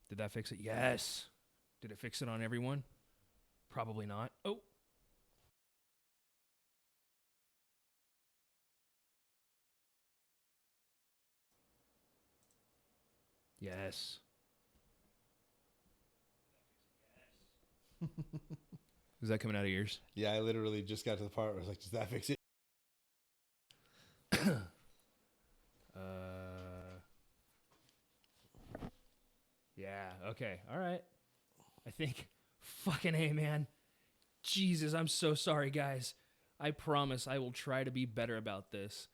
Did that fix it? Yes. Did it fix it on everyone? Probably not. Oh. Yes. Is that coming out of yours? Yeah, I literally just got to the part where I was like, does that fix it? Yeah, okay. All right. I think, fucking A, man. Jesus, I'm so sorry, guys. I promise I will try to be better about this.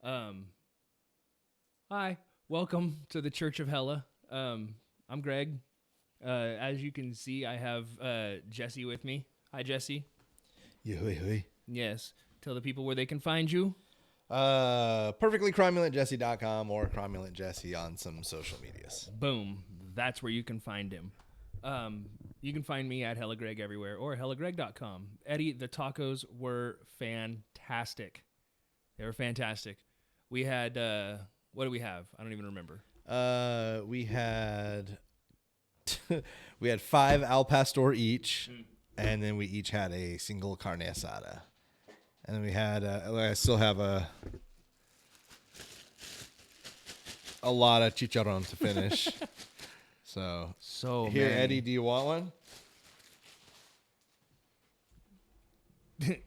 Hi. Welcome to the Church of Hella. I'm Greg. As you can see, I have Jesse with me. Hi, Jesse. Yeah, Yes. Tell the people where they can find you. Perfectlycrimelentjesse.com or crimelentjesse on some social medias. Boom. That's where you can find him. You can find me at hellagregLIVE everywhere or hellagregLIVE.com. Eddie, the tacos were fantastic. They were fantastic. We had, what do we have? I don't even remember. We had we had 5 al pastor each, and then we each had a single carne asada. And then we had, I still have a lot of chicharron to finish. So here, man. Eddie, do you want one?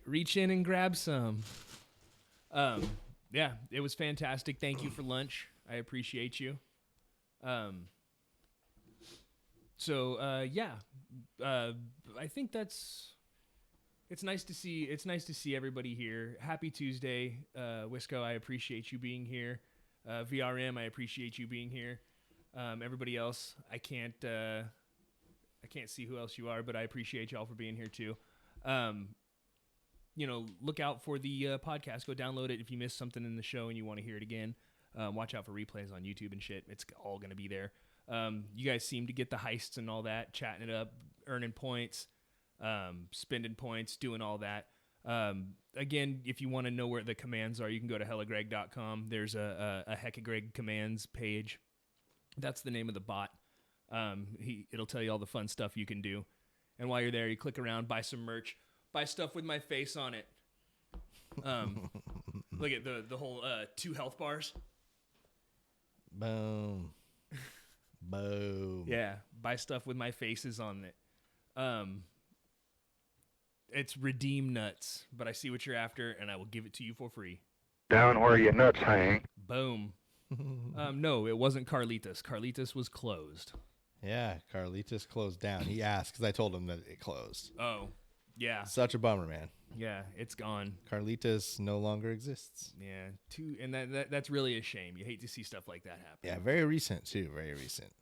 Reach in and grab some. Yeah, it was fantastic. Thank you for lunch. I appreciate you. I think it's nice to see everybody here. Happy Tuesday, Wisco. I appreciate you being here. VRM, I appreciate you being here. Everybody else, I can't see who else you are, but I appreciate y'all for being here too. Look out for the podcast. Go download it if you missed something in the show and you want to hear it again. Watch out for replays on YouTube and shit. It's all going to be there. You guys seem to get the heists and all that, chatting it up, earning points, spending points, doing all that. Again, if you want to know where the commands are, you can go to hellagregLIVE.com. There's a hellagregLIVE commands page. That's the name of the bot. It'll tell you all the fun stuff you can do. And while you're there, you click around, buy some merch, buy stuff with my face on it. Look at the whole 2 health bars. Boom. Boom. Yeah, buy stuff with my faces on it. It's redeem nuts, but I see what you're after, and I will give it to you for free. Down where your nuts hang. Boom. No, it wasn't Carlitos. Carlitos was closed. Yeah, Carlitos closed down. He asked because I told him that it closed. Oh, yeah. Such a bummer, man. Yeah, it's gone. Carlitos no longer exists. Yeah, and that's really a shame. You hate to see stuff like that happen. Yeah, very recent too. Very recent.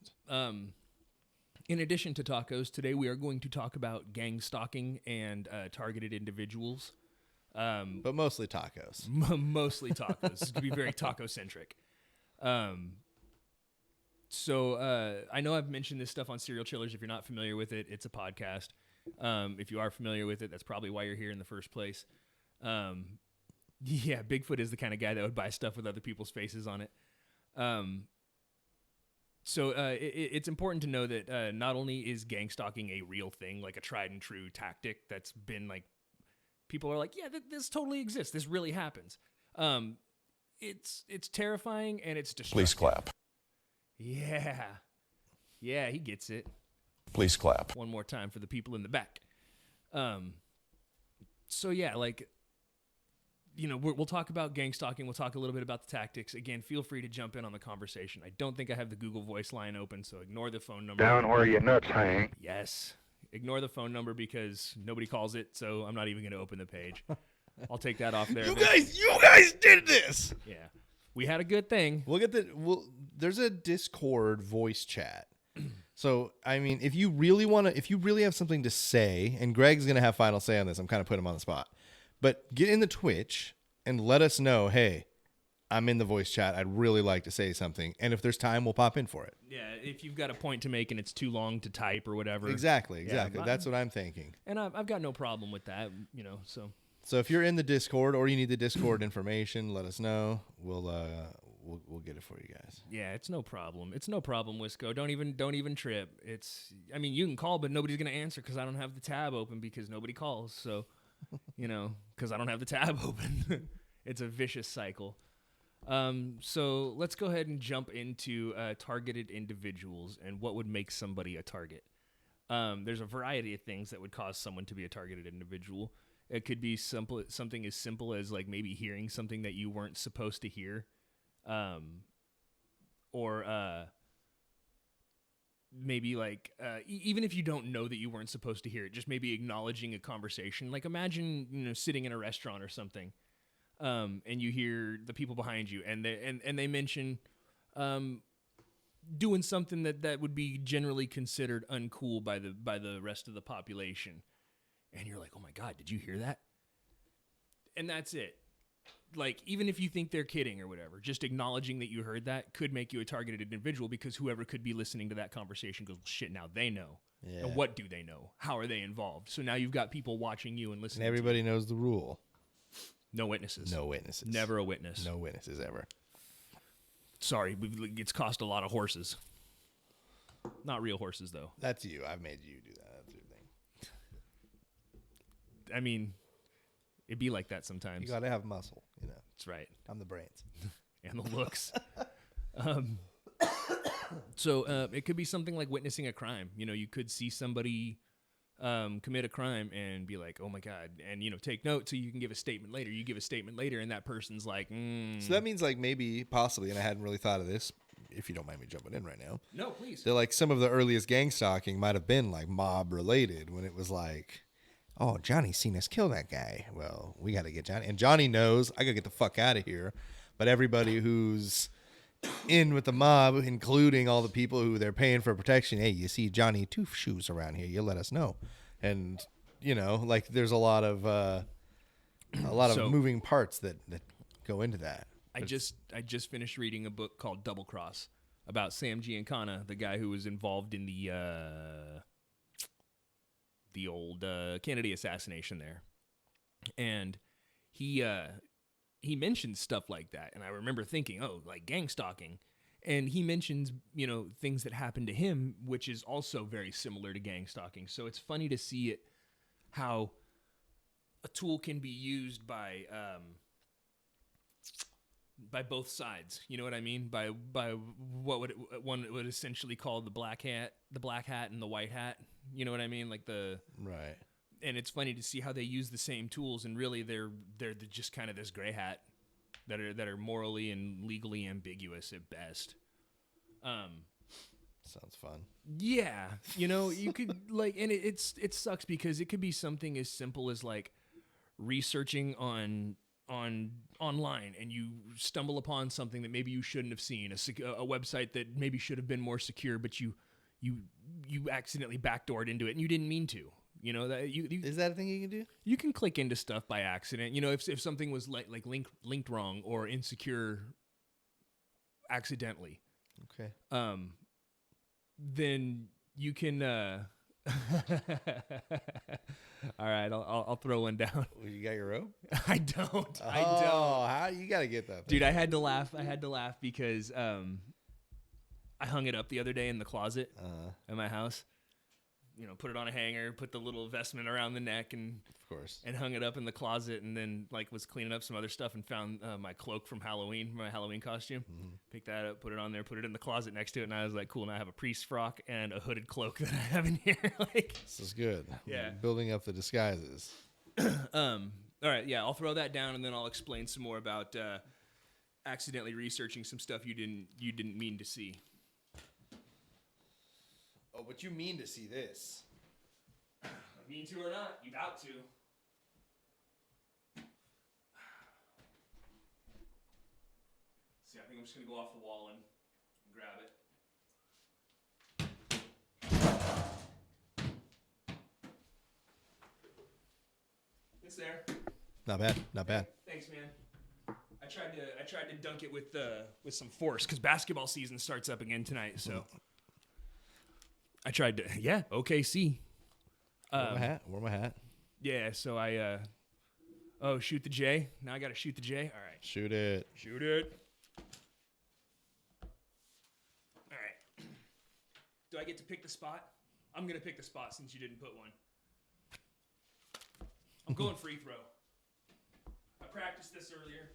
In addition to tacos, today we are going to talk about gangstalking and targeted individuals. But mostly tacos. Mostly tacos. It's going to be very taco-centric. So I know I've mentioned this stuff on Serial Chillers. If you're not familiar with it, it's a podcast. If you are familiar with it, that's probably why you're here in the first place. Yeah, Bigfoot is the kind of guy that would buy stuff with other people's faces on it. So it's important to know that not only is gangstalking a real thing, like a tried and true tactic that's been like, people are like, yeah, this totally exists. This really happens. It's terrifying and it's destructive. Please clap. Yeah. Yeah, he gets it. Please clap. One more time for the people in the back. So yeah, like, we'll talk about gangstalking. We'll talk a little bit about the tactics. Again, feel free to jump in on the conversation. I don't think I have the Google Voice line open, so ignore the phone number. Down where your nuts hang. Yes. Ignore the phone number because nobody calls it, so I'm not even going to open the page. I'll take that off there. You guys did this. Yeah. We had a good thing. There's a Discord voice chat. So, I mean, if you really have something to say, and Greg's going to have final say on this, I'm kind of putting him on the spot. But get in the Twitch and let us know, hey, I'm in the voice chat. I'd really like to say something. And if there's time, we'll pop in for it. Yeah, if you've got a point to make and it's too long to type or whatever. Exactly. Yeah, That's what I'm thinking. And I've got no problem with that, so. So if you're in the Discord or you need the Discord information, let us know. We'll we'll get it for you guys. Yeah, it's no problem. It's no problem, Wisco. Don't even trip. I mean, you can call, but nobody's gonna answer because I don't have the tab open because nobody calls. So, because I don't have the tab open. It's a vicious cycle. So let's go ahead and jump into targeted individuals and what would make somebody a target. There's a variety of things that would cause someone to be a targeted individual. It could be something as simple as like maybe hearing something that you weren't supposed to hear, or maybe like even if you don't know that you weren't supposed to hear it, just maybe acknowledging a conversation. Like imagine sitting in a restaurant or something, and you hear the people behind you, and they mention doing something that would be generally considered uncool by the rest of the population. And you're like, oh my God, did you hear that? And that's it. Like, even if you think they're kidding or whatever, just acknowledging that you heard that could make you a targeted individual because whoever could be listening to that conversation goes, well, shit, now they know. Yeah. And what do they know? How are they involved? So now you've got people watching you and listening. And everybody knows the rule. No witnesses. No witnesses. Never a witness. No witnesses ever. Sorry, it's cost a lot of horses. Not real horses, though. That's you. I've made you do that. That's your thing. I mean, it'd be like that sometimes. You got to have muscle, That's right. I'm the brains. And the looks. So it could be something like witnessing a crime. You could see somebody commit a crime and be like, oh my God, and take note so you can give a statement later. You give a statement later and that person's like, So that means like maybe, possibly, and I hadn't really thought of this, if you don't mind me jumping in right now. No, please. They're like some of the earliest gang stalking might have been like mob related when it was like, oh, Johnny's seen us kill that guy. Well, we got to get Johnny. And Johnny knows, I got to get the fuck out of here. But everybody who's in with the mob, including all the people who they're paying for protection, hey, you see Johnny Two Shoes around here, you let us know. And, like there's a lot of moving parts that go into that. I just finished reading a book called Double Cross about Sam Giancana, the guy who was involved in the old Kennedy assassination there. And he mentioned stuff like that. And I remember thinking, oh, like gang stalking. And he mentions, things that happened to him, which is also very similar to gang stalking. So it's funny to see it, how a tool can be used by both sides. You know what I mean? By what one would essentially call the black hat and the white hat. You know what I mean? Like right. And it's funny to see how they use the same tools, and really they're just kind of this gray hat that are morally and legally ambiguous at best. Sounds fun. Yeah, you could like, and it sucks because it could be something as simple as like researching online, and you stumble upon something that maybe you shouldn't have seen, a website that maybe should have been more secure, but you accidentally backdoored into it and you didn't mean to. Is that a thing you can do? You can click into stuff by accident. If something was like linked wrong or insecure accidentally. Okay. Then you can. All right, I'll throw one down. You got your rope? I don't. Oh, how you got to get that thing. Dude, I had to laugh because I hung it up the other day in the closet at my house. Put it on a hanger, put the little vestment around the neck, and of course, and hung it up in the closet, and then was cleaning up some other stuff and found my cloak from Halloween, my Halloween costume. Mm-hmm. Picked that up, put it on there, put it in the closet next to it, and I was like, cool. Now I have a priest frock and a hooded cloak that I have in here. This is good. Yeah, building up the disguises. All right, yeah, I'll throw that down, and then I'll explain some more about accidentally researching some stuff you didn't mean to see. Oh, but you mean to see this? Mean to or not, you about to. See, I think I'm just gonna go off the wall and grab it. It's there. Not bad. Not bad. Thanks, man. I tried to dunk it with some force because basketball season starts up again tonight. So I tried to. Yeah. OKC. Wore my hat. Yeah. So I. Shoot the J. Now I got to shoot the J. All right. Shoot it. Shoot it. Do I get to pick the spot? I'm going to pick the spot since you didn't put one. I'm going free throw. I practiced this earlier.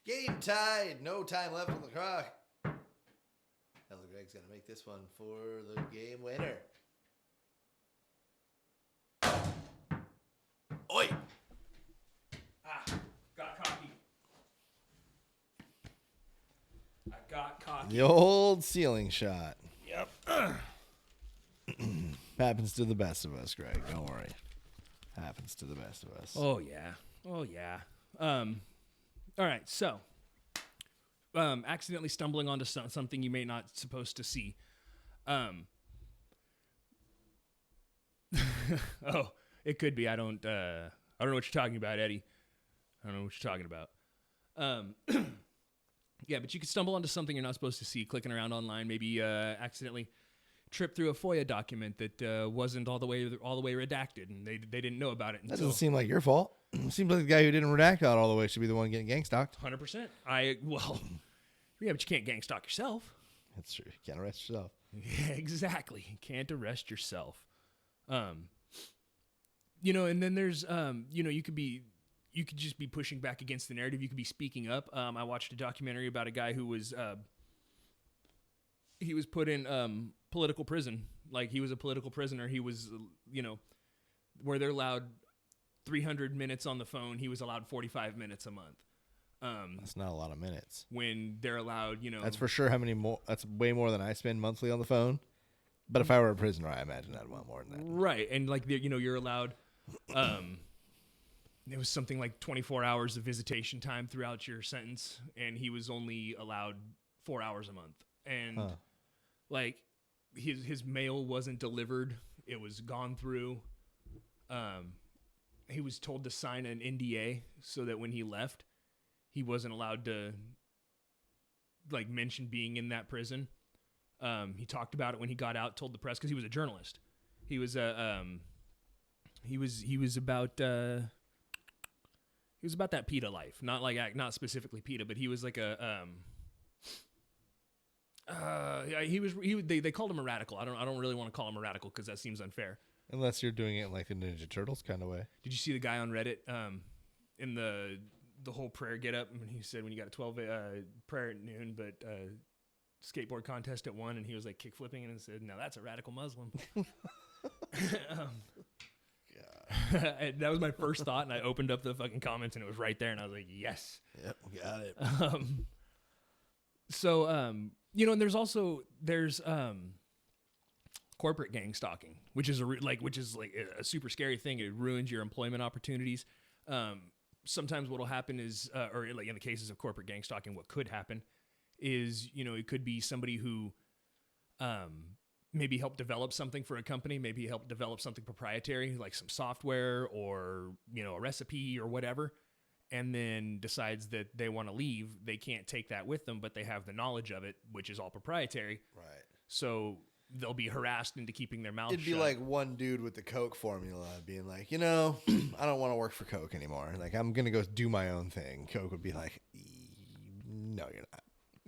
Game tied. No time left on the clock. Hello, Greg's going to make this one for the game winner. Oi! Got cocky. I got cocky. The old ceiling shot. Yep. Happens to the best of us, Greg. Don't worry. Happens to the best of us. Oh, yeah. Oh, yeah. All right, so accidentally stumbling onto something you may not supposed to see. Oh, it could be. I don't know what you're talking about, Eddie. I don't know what you're talking about. Yeah, but you could stumble onto something you're not supposed to see clicking around online. Maybe accidentally trip through a FOIA document that wasn't all the way redacted, and they didn't know about it. That doesn't seem like your fault. It seems like the guy who didn't redact out all the way should be the one getting gangstalked. 100%. Yeah, but you can't gangstalk yourself. That's true. You can't arrest yourself. Yeah, exactly. You can't arrest yourself. And then there's, you could just be pushing back against the narrative. You could be speaking up. I watched a documentary about a guy who was, he was put in political prison. Like, he was a political prisoner. He was, where they're allowed 300 minutes on the phone, he was allowed 45 minutes a month. That's not a lot of minutes. When they're allowed, That's for sure how many more. That's way more than I spend monthly on the phone. But if I were a prisoner, I imagine I'd want more than that. Right. And like, you're allowed, it was something like 24 hours of visitation time throughout your sentence. And he was only allowed 4 hours a month. And like his mail wasn't delivered. It was gone through. He was told to sign an NDA so that when he left, he wasn't allowed to like mention being in that prison. He talked about it when he got out, told the press, because he was a journalist. He was about that PETA life, not specifically PETA, but he was like they called him a radical. I don't really want to call him a radical because that seems unfair. Unless you're doing it like the Ninja Turtles kind of way. Did you see the guy on Reddit in the whole prayer get up? And he said when you got a 12 prayer at noon, but skateboard contest at 1, and he was like kick flipping and said, "Now that's a radical Muslim." And that was my first thought, and I opened up the fucking comments, and it was right there, and I was like, "Yes." Yep, got it. And there's corporate gang stalking, which is a super scary thing. It ruins your employment opportunities. Sometimes what'll happen is, or like in the cases of corporate gang stalking, what could happen is, it could be somebody who, maybe helped develop something for a company, maybe helped develop something proprietary, like some software or, a recipe or whatever, and then decides that they want to leave. They can't take that with them, but they have the knowledge of it, which is all proprietary. Right. So they'll be harassed into keeping their mouth shut. It'd be like one dude with the Coke formula being like, I don't want to work for Coke anymore. Like, I'm going to go do my own thing. Coke would be like, no, you're not.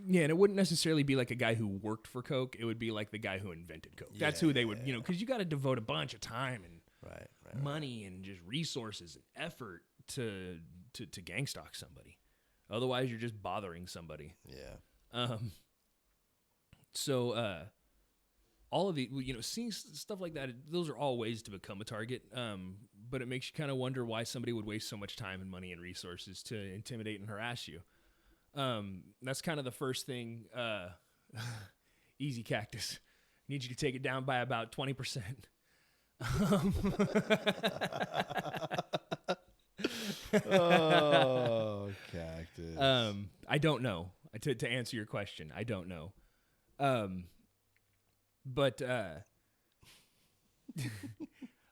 Yeah, and it wouldn't necessarily be like a guy who worked for Coke. It would be like the guy who invented Coke. That's who they would, because you got to devote a bunch of time and money and just resources and effort to gang stalk somebody. Otherwise, you're just bothering somebody. Yeah. So all of the, seeing stuff like that, those are all ways to become a target. But it makes you kind of wonder why somebody would waste so much time and money and resources to intimidate and harass you. That's kind of the first thing. Easy, Cactus. Need you to take it down by about 20%. Oh, Cactus. I don't know. To answer your question, I don't know. But a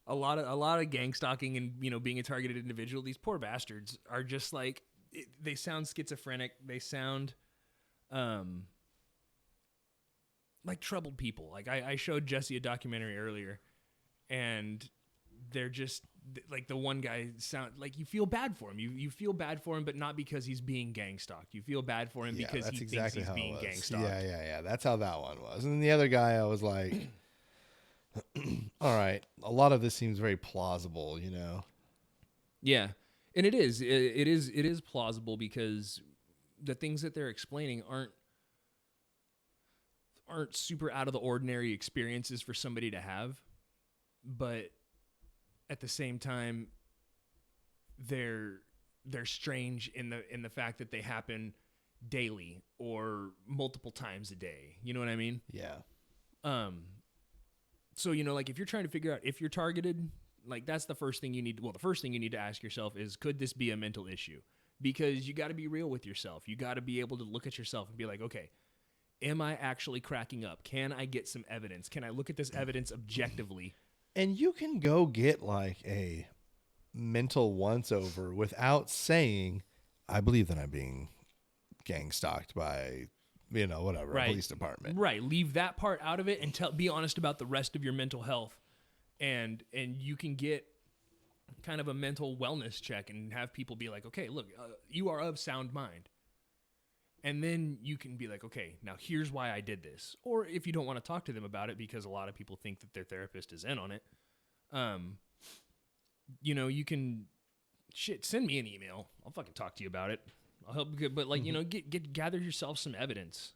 lot of gang stalking and being a targeted individual, these poor bastards are just like, they sound schizophrenic. They sound like troubled people. Like I showed Jesse a documentary earlier, and like the one guy sound like you feel bad for him. You feel bad for him, but not because he's being gang stalked. You feel bad for him because he thinks he's being gang stalked. Yeah. That's how that one was. And then the other guy, I was like, all right, a lot of this seems very plausible, you know? Yeah. And it is plausible because the things that they're explaining aren't super out of the ordinary experiences for somebody to have, but at the same time they're strange in the fact that they happen daily or multiple times a day. You know what I mean? Yeah. So, you know, like if you're trying to figure out if you're targeted, like that's the first thing you need. Well, the first thing you need to ask yourself is, could this be a mental issue? Because you got to be real with yourself. You got to be able to look at yourself and be like, okay, am I actually cracking up? Can I get some evidence? Can I look at this evidence objectively? And you can go get like a mental once over without saying, I believe that I'm being gang stalked by, you know, whatever, a police department. Right. Leave that part out of it and be honest about the rest of your mental health. And you can get kind of a mental wellness check and have people be like, okay, look, you are of sound mind. And then you can be like, okay, now here's why I did this. Or if you don't want to talk to them about it, because a lot of people think that their therapist is in on it, you know, you can send me an email. I'll fucking talk to you about it. I'll help you. But like, you know, gather yourself some evidence,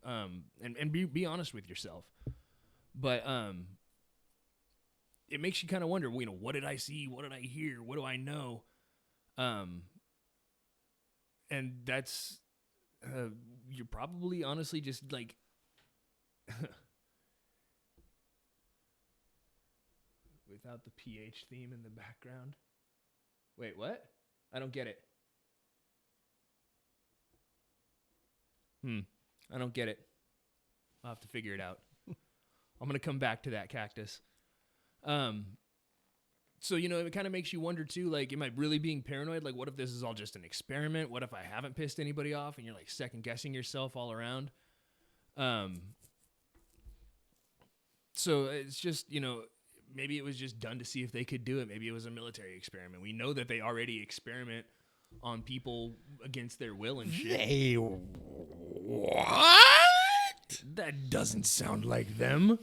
and be honest with yourself. But it makes you kind of wonder, you know, what did I see? What did I hear? What do I know? And that's, you're probably honestly just like, without the PH theme in the background. Wait, what? I don't get it. I don't get it. I'll have to figure it out. I'm going to come back to that, Cactus. So, you know, it kind of makes you wonder too, like, am I really being paranoid? Like, what if this is all just an experiment? What if I haven't pissed anybody off and you're like second guessing yourself all around? So it's just, you know, maybe it was just done to see if they could do it. Maybe it was a military experiment. We know that they already experiment on people against their will and shit. Hey, what? That doesn't sound like them.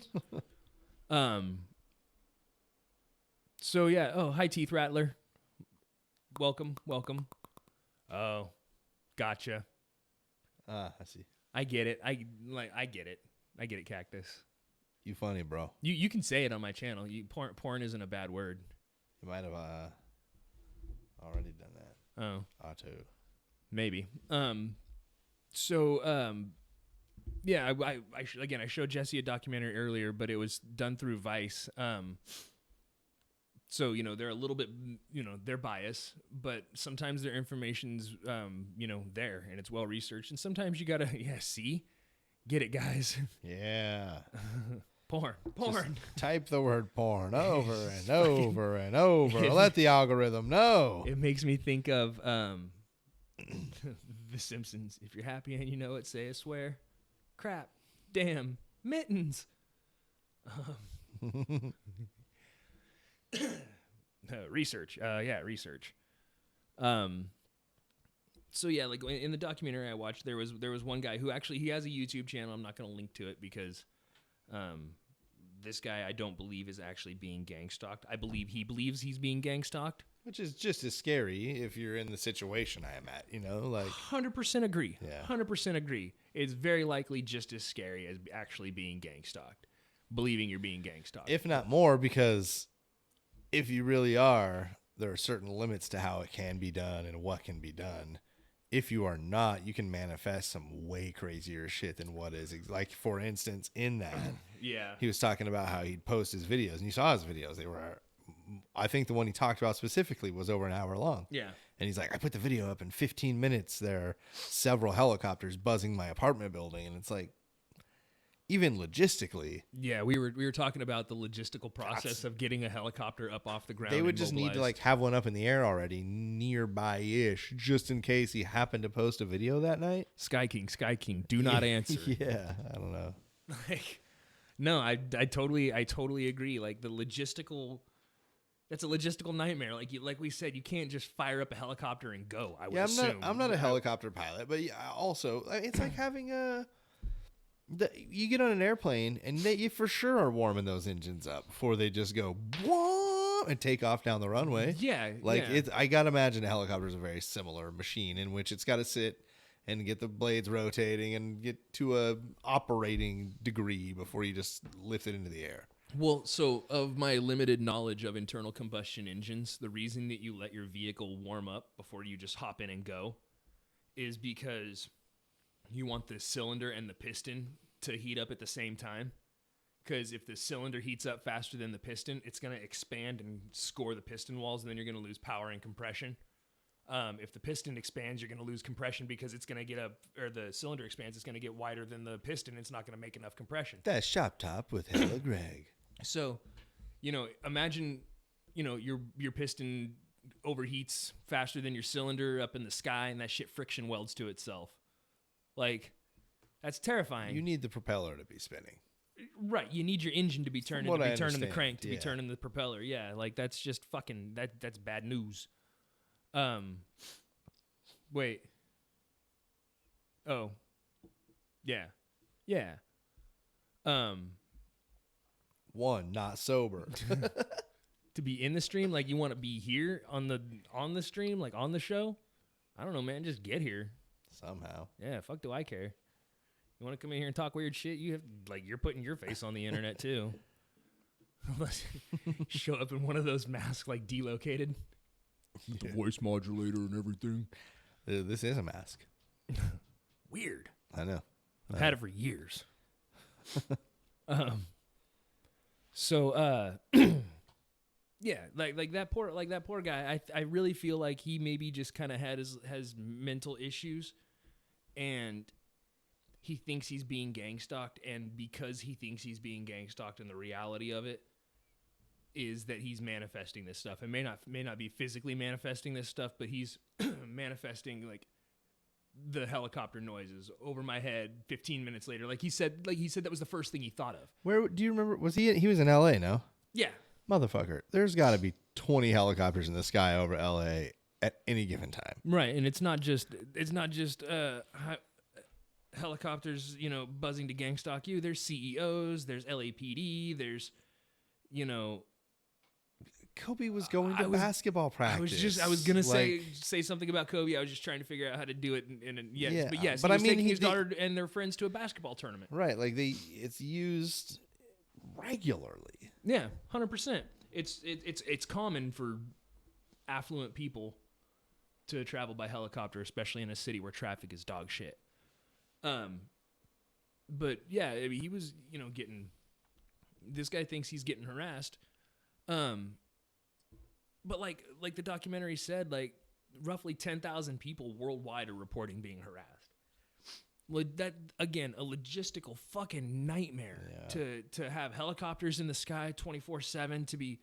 So yeah. Oh, hi, Teeth Rattler. Welcome. Oh, gotcha. I see. I get it. I get it. I get it, Cactus. You funny, bro. You can say it on my channel. Porn isn't a bad word. You might have already done that. Oh. Auto. Maybe. Yeah, I showed Jesse a documentary earlier, but it was done through Vice. So, you know, they're a little bit, you know, they're biased, but sometimes their information's, you know, there and it's well researched. And sometimes you gotta, see? Get it, guys. Yeah. Porn. Just type the word porn over and over and over. Let the algorithm know. It makes me think of The Simpsons. If you're happy and you know it, say a swear. Crap. Damn. Mittens. Research. Research. So yeah, like in the documentary I watched, there was one guy who actually, he has a YouTube channel. I'm not going to link to it because this guy I don't believe is actually being gang stalked. I believe he believes he's being gang stalked. Which is just as scary if you're in the situation I am at, you know, like 100% agree. Yeah. 100% agree. It's very likely just as scary as actually being gang stalked. Believing you're being gang stalked. If not more, because if you really are, there are certain limits to how it can be done and what can be done. If you are not, you can manifest some way crazier shit than what is. Like, for instance, in that, yeah, he was talking about how he'd post his videos, and you saw his videos. They were, I think the one he talked about specifically was over an hour long. Yeah. And he's like, I put the video up in 15 minutes. There are several helicopters buzzing my apartment building. And it's like, even logistically. Yeah, we were talking about the logistical process of getting a helicopter up off the ground. They would just need to like have one up in the air already nearby-ish, just in case he happened to post a video that night. Sky King, do not answer. Yeah, I don't know. Like, no, I totally agree. Like the logistical, That's a logistical nightmare. Like we said, you can't just fire up a helicopter and go. I would Yeah, assume. I'm not a helicopter pilot, but also it's like having you get on an airplane and you for sure are warming those engines up before they just go whoa and take off down the runway. Yeah, like yeah. I gotta imagine a helicopter is a very similar machine in which it's got to sit and get the blades rotating and get to a operating degree before you just lift it into the air. Well, so of my limited knowledge of internal combustion engines, the reason that you let your vehicle warm up before you just hop in and go is because you want the cylinder and the piston to heat up at the same time. Because if the cylinder heats up faster than the piston, it's going to expand and score the piston walls, and then you're going to lose power and compression. If the piston expands, you're going to lose compression because it's going to the cylinder expands, it's going to get wider than the piston. It's not going to make enough compression. That's Shop Top with Hella Greg. So, imagine, your piston overheats faster than your cylinder up in the sky, and that shit friction welds to itself. Like, that's terrifying. You need the propeller to be spinning. Right. You need your engine to be turning, What to I be turning the understand, crank, to be yeah. turning the propeller. Yeah, like that's just fucking that's bad news. Wait. Oh. Yeah. Yeah. One, not sober. To be in the stream, like you want to be here on the stream, like on the show? I don't know, man. Just get here. Somehow. Yeah, fuck do I care? You want to come in here and talk weird shit? You have you're putting your face on the internet too. Unless you show up in one of those masks like delocated. Yeah. The voice modulator and everything. This is a mask. Weird. I know. I've had it for years. So yeah, like that poor guy. I really feel like he maybe just kind of has mental issues, and he thinks he's being gang-stalked, and because he thinks he's being gang-stalked, and the reality of it is that he's manifesting this stuff, and may not be physically manifesting this stuff, but he's manifesting like the helicopter noises over my head 15 minutes later. Like he said that was the first thing he thought of. Where do you remember? Was he was in LA, no? Yeah. Motherfucker. There's got to be 20 helicopters in the sky over LA at any given time. Right, and it's not just helicopters, buzzing to gang stalk you. There's CEOs, there's LAPD, there's Kobe was going to basketball practice. I was gonna say something about Kobe. I was just trying to figure out how to do it. But he was taking his daughter and their friends to a basketball tournament. Right, like it's used regularly. Yeah, 100%. It's common for affluent people to travel by helicopter, especially in a city where traffic is dog shit. But yeah, I mean, he was getting. This guy thinks he's getting harassed. But like the documentary said, like roughly 10,000 people worldwide are reporting being harassed. Like that again, a logistical fucking nightmare to have helicopters in the sky 24/7 to be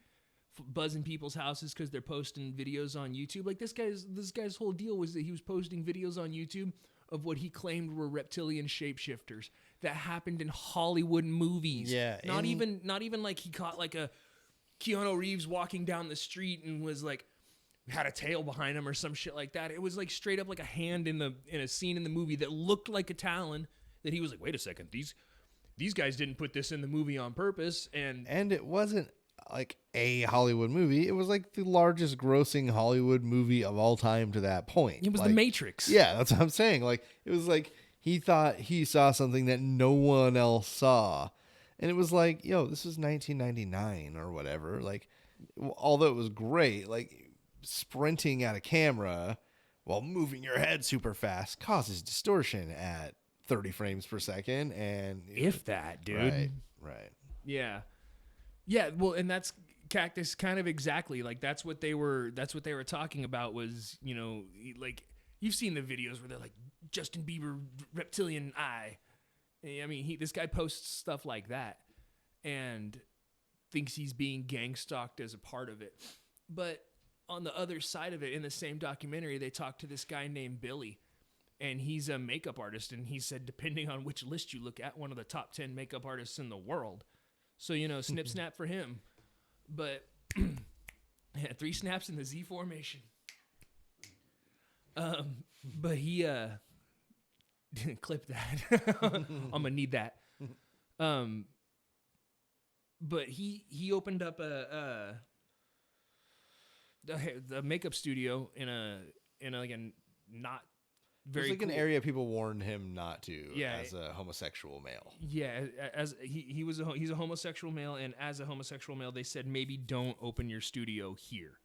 buzzing people's houses because they're posting videos on YouTube. Like this guy's whole deal was that he was posting videos on YouTube of what he claimed were reptilian shapeshifters that happened in Hollywood movies. Yeah, not even like he caught like a Keanu Reeves walking down the street and was like had a tail behind him or some shit like that. It was like straight up like a hand in a scene in the movie that looked like a talon that he was like, wait a second, these guys didn't put this in the movie on purpose. And it wasn't like a Hollywood movie. It was like the largest grossing Hollywood movie of all time to that point. It was like, The Matrix. Yeah, that's what I'm saying. Like it was like he thought he saw something that no one else saw. And it was like, this was 1999 or whatever. Like, although it was great, like sprinting at a camera while moving your head super fast causes distortion at 30 frames per second. And if that, dude. Right. Yeah. Yeah. Well, and that's Cactus kind of exactly like that's what they were talking about was, like you've seen the videos where they're like Justin Bieber reptilian eye. I mean, this guy posts stuff like that and thinks he's being gang stalked as a part of it. But on the other side of it, in the same documentary, they talked to this guy named Billy, and he's a makeup artist. And he said, depending on which list you look at, one of the top 10 makeup artists in the world. So, snip snap for him. But 3 snaps in the Z formation. But he clip that. I'm gonna need that. But he opened up the makeup studio in a like a not very It's like an area people warned him not to. Yeah, as a homosexual male. Yeah, as he's a homosexual male, and as a homosexual male, they said maybe don't open your studio here.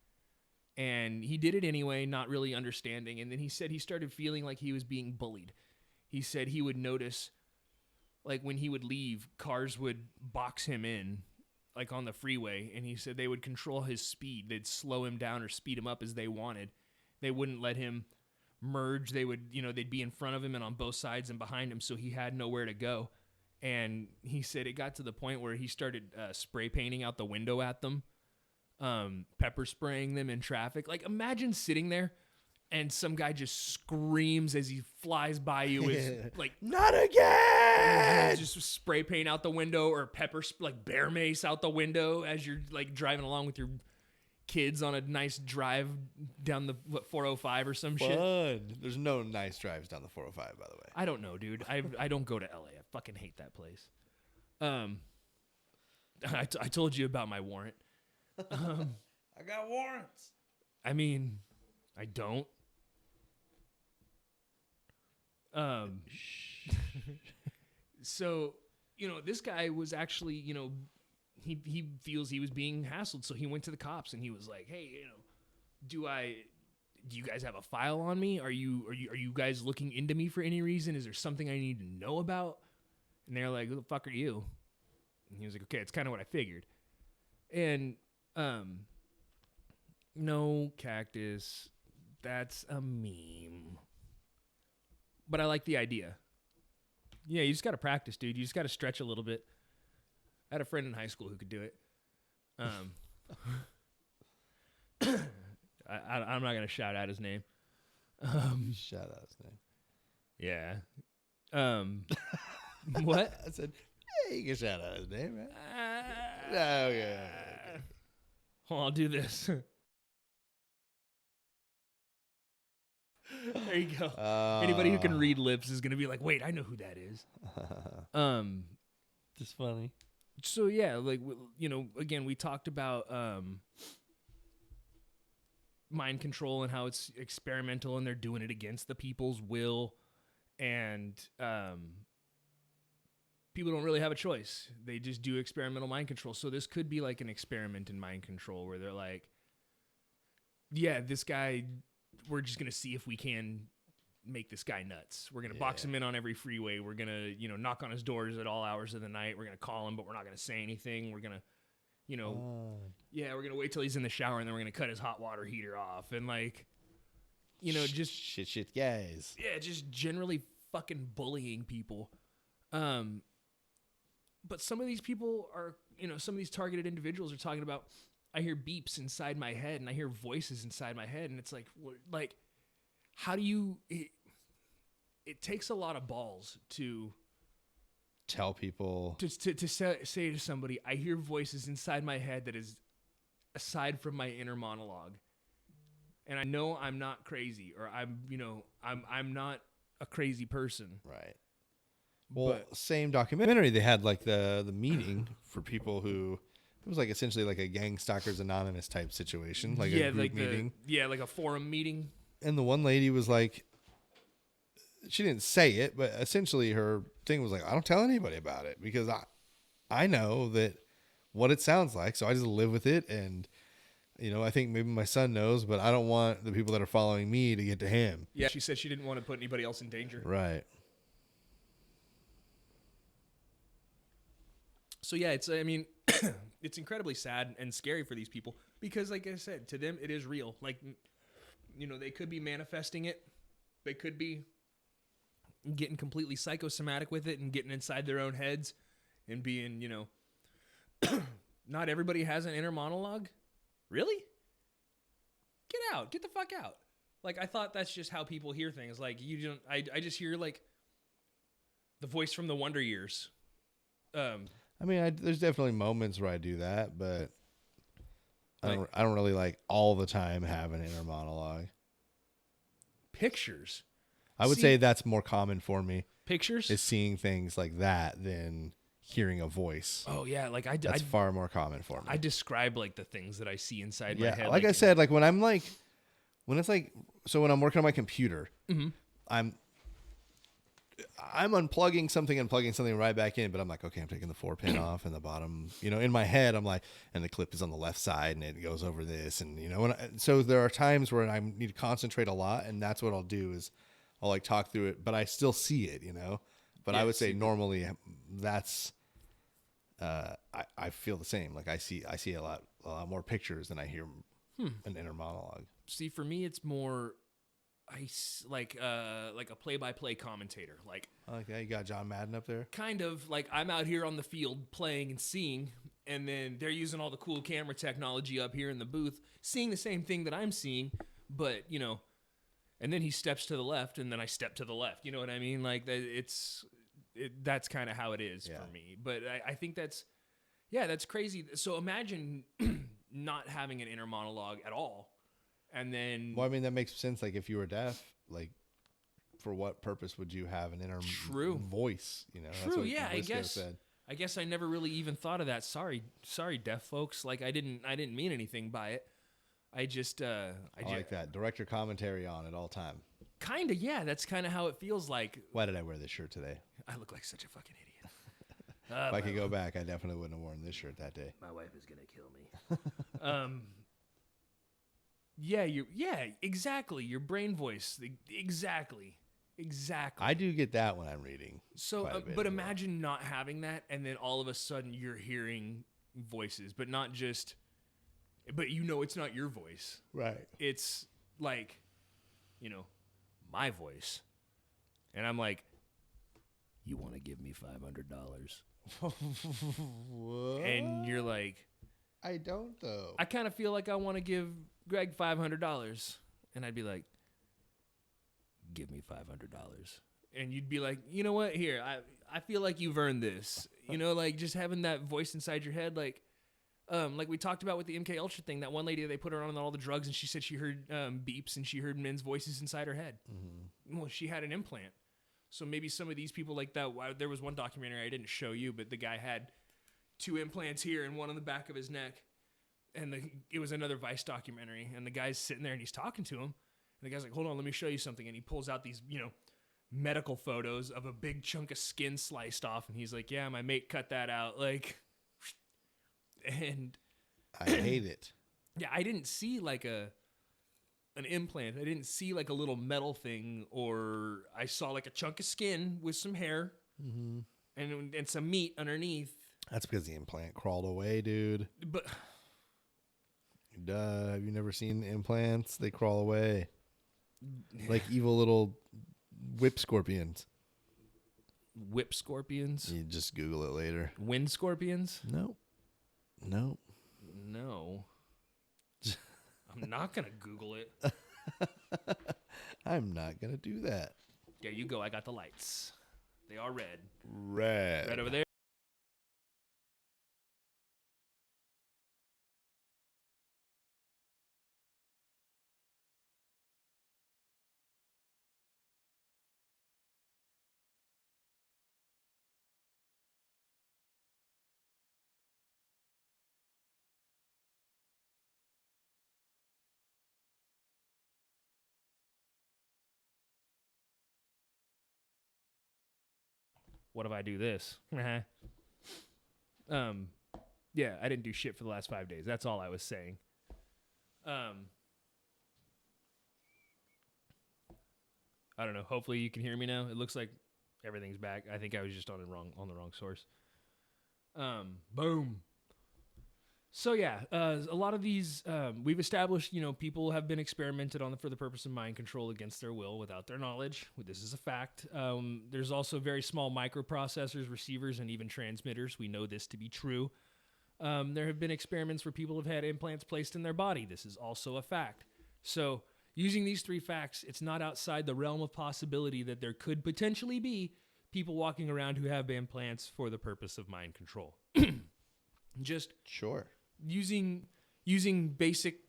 And he did it anyway, not really understanding. And then he said he started feeling like he was being bullied. He said he would notice, like when he would leave, cars would box him in, like on the freeway. And he said they would control his speed. They'd slow him down or speed him up as they wanted. They wouldn't let him merge. They would, they'd be in front of him and on both sides and behind him, so he had nowhere to go. And he said it got to the point where he started spray painting out the window at them. Pepper spraying them in traffic. Like, imagine sitting there and some guy just screams as he flies by you with like, not again! Just spray paint out the window, or like bear mace out the window as you're like driving along with your kids on a nice drive down the 405 or some shit. There's no nice drives down the 405, by the way. I don't know, dude. I don't go to LA. I fucking hate that place. I told you about my warrant. I got warrants. I mean, I don't. So, this guy was actually, he feels he was being hassled, so he went to the cops and he was like, "Hey, do you guys have a file on me? Are you guys looking into me for any reason? Is there something I need to know about?" And they're like, "Who the fuck are you?" And he was like, "Okay, it's kind of what I figured." And no, Cactus, that's a meme. But I like the idea. Yeah, you just got to practice, dude. You just got to stretch a little bit. I had a friend in high school who could do it. I'm not going to shout out his name. Shout out his name. Yeah. What? I said, hey, you can shout out his name, right? No, yeah. Hold on, I'll do this. There you go. Anybody who can read lips is going to be like, wait, I know who that is. Just funny. So, yeah, like, again, we talked about mind control and how it's experimental and they're doing it against the people's will. And people don't really have a choice. They just do experimental mind control. So this could be like an experiment in mind control where they're like, yeah, this guy, we're just going to see if we can make this guy nuts. We're going to box him in on every freeway. We're going to, knock on his doors at all hours of the night. We're going to call him, but we're not going to say anything. We're going to, we're going to wait till he's in the shower and then we're going to cut his hot water heater off. And like, just shit guys. Yeah, just generally fucking bullying people. But some of these people are, some of these targeted individuals are talking about, I hear beeps inside my head and I hear voices inside my head. And it's like, how do you, it takes a lot of balls to tell people, to say to somebody, I hear voices inside my head that is aside from my inner monologue. And I know I'm not crazy, or I'm not a crazy person. Right. Well, same documentary, they had like the meeting for people who, it was like essentially like a Gangstalkers Anonymous type situation, like a group meeting. Like a forum meeting. And the one lady was like, she didn't say it, but essentially her thing was like, I don't tell anybody about it because I know that what it sounds like, so I just live with it. And I think maybe my son knows, but I don't want the people that are following me to get to him. Yeah, she said she didn't want to put anybody else in danger. Right. So yeah, it's it's incredibly sad and scary for these people because, like I said, to them it is real. Like, they could be manifesting it. They could be getting completely psychosomatic with it and getting inside their own heads and being, not everybody has an inner monologue. Really? Get out. Get the fuck out. Like, I thought that's just how people hear things. Like, you don't, I just hear like the voice from the Wonder Years. There's definitely moments where I do that, but I don't really like all the time have an inner monologue. Pictures. I would say that's more common for me. Pictures is seeing things like that than hearing a voice. Oh yeah, like that's far more common for me. I describe like the things that I see inside my head. Like I said, like when I'm like, when it's like, so when I'm working on my computer, I'm unplugging something and plugging something right back in, but I'm like, okay, I'm taking the 4-pin off and the bottom, in my head, I'm like, and the clip is on the left side and it goes over this. And, so there are times where I need to concentrate a lot, and that's what I'll do is I'll like talk through it, but I still see it, but I would say normally that's, I feel the same. Like I see a lot more pictures than I hear an inner monologue. See, for me, it's more, like a play-by-play commentator. Like, okay, you got John Madden up there. Kind of like I'm out here on the field playing and seeing, and then they're using all the cool camera technology up here in the booth, seeing the same thing that I'm seeing, but and then he steps to the left, and then I step to the left. You know what I mean? Like that's kind of how it is for me. But I think that's crazy. So imagine not having an inner monologue at all. And then, well, I mean, that makes sense. Like if you were deaf, like for what purpose would you have an inner voice? That's true. what Yeah, Briscoe said. I guess I never really even thought of that. Sorry, deaf folks. Like I didn't mean anything by it. I just, I like that. Direct your commentary on at all time. Kind of, yeah. That's kind of how it feels like. Why did I wear this shirt today? I look like such a fucking idiot. If I could go back, I definitely wouldn't have worn this shirt that day. My wife is gonna kill me. Yeah, exactly. Your brain voice, exactly. I do get that when I'm reading. So, but imagine not having that, and then all of a sudden you're hearing voices, but not just. But it's not your voice. Right. It's like, my voice. And I'm like, you want to give me $500? And you're like, I don't though. I kind of feel like I want to give Greg $500. And I'd be like, give me $500. And you'd be like, you know what? Here, I feel like you've earned this. Like just having that voice inside your head, like we talked about with the MK Ultra thing, that one lady, they put her on all the drugs and she said she heard beeps and she heard men's voices inside her head. Mm-hmm. Well, she had an implant. So maybe some of these people like that, there was one documentary I didn't show you, but the guy had 2 implants here and one on the back of his neck. And it was another Vice documentary. And the guy's sitting there and he's talking to him. And the guy's like, hold on, let me show you something. And he pulls out these, medical photos of a big chunk of skin sliced off. And he's like, yeah, my mate cut that out. Like, and I hate it. Yeah, I didn't see like an implant. I didn't see like a little metal thing, or I saw like a chunk of skin with some hair and some meat underneath. That's because the implant crawled away, dude. But duh, have you never seen implants? They crawl away like evil little whip scorpions. Whip scorpions? You just Google it later. Wind scorpions? No. I'm not going to Google it. I'm not going to do that. There you go. I got the lights. They are red. Red. Red over there. What if I do this? Yeah, I didn't do shit for the last 5 days. That's all I was saying. I don't know. Hopefully you can hear me now. It looks like everything's back. I think I was just on the wrong source. Boom. So yeah, a lot of these we've established, people have been experimented on for the purpose of mind control against their will without their knowledge. This is a fact. There's also very small microprocessors, receivers, and even transmitters. We know this to be true. There have been experiments where people have had implants placed in their body. This is also a fact. So using these 3 facts, it's not outside the realm of possibility that there could potentially be people walking around who have implants for the purpose of mind control. Just sure. Using using basic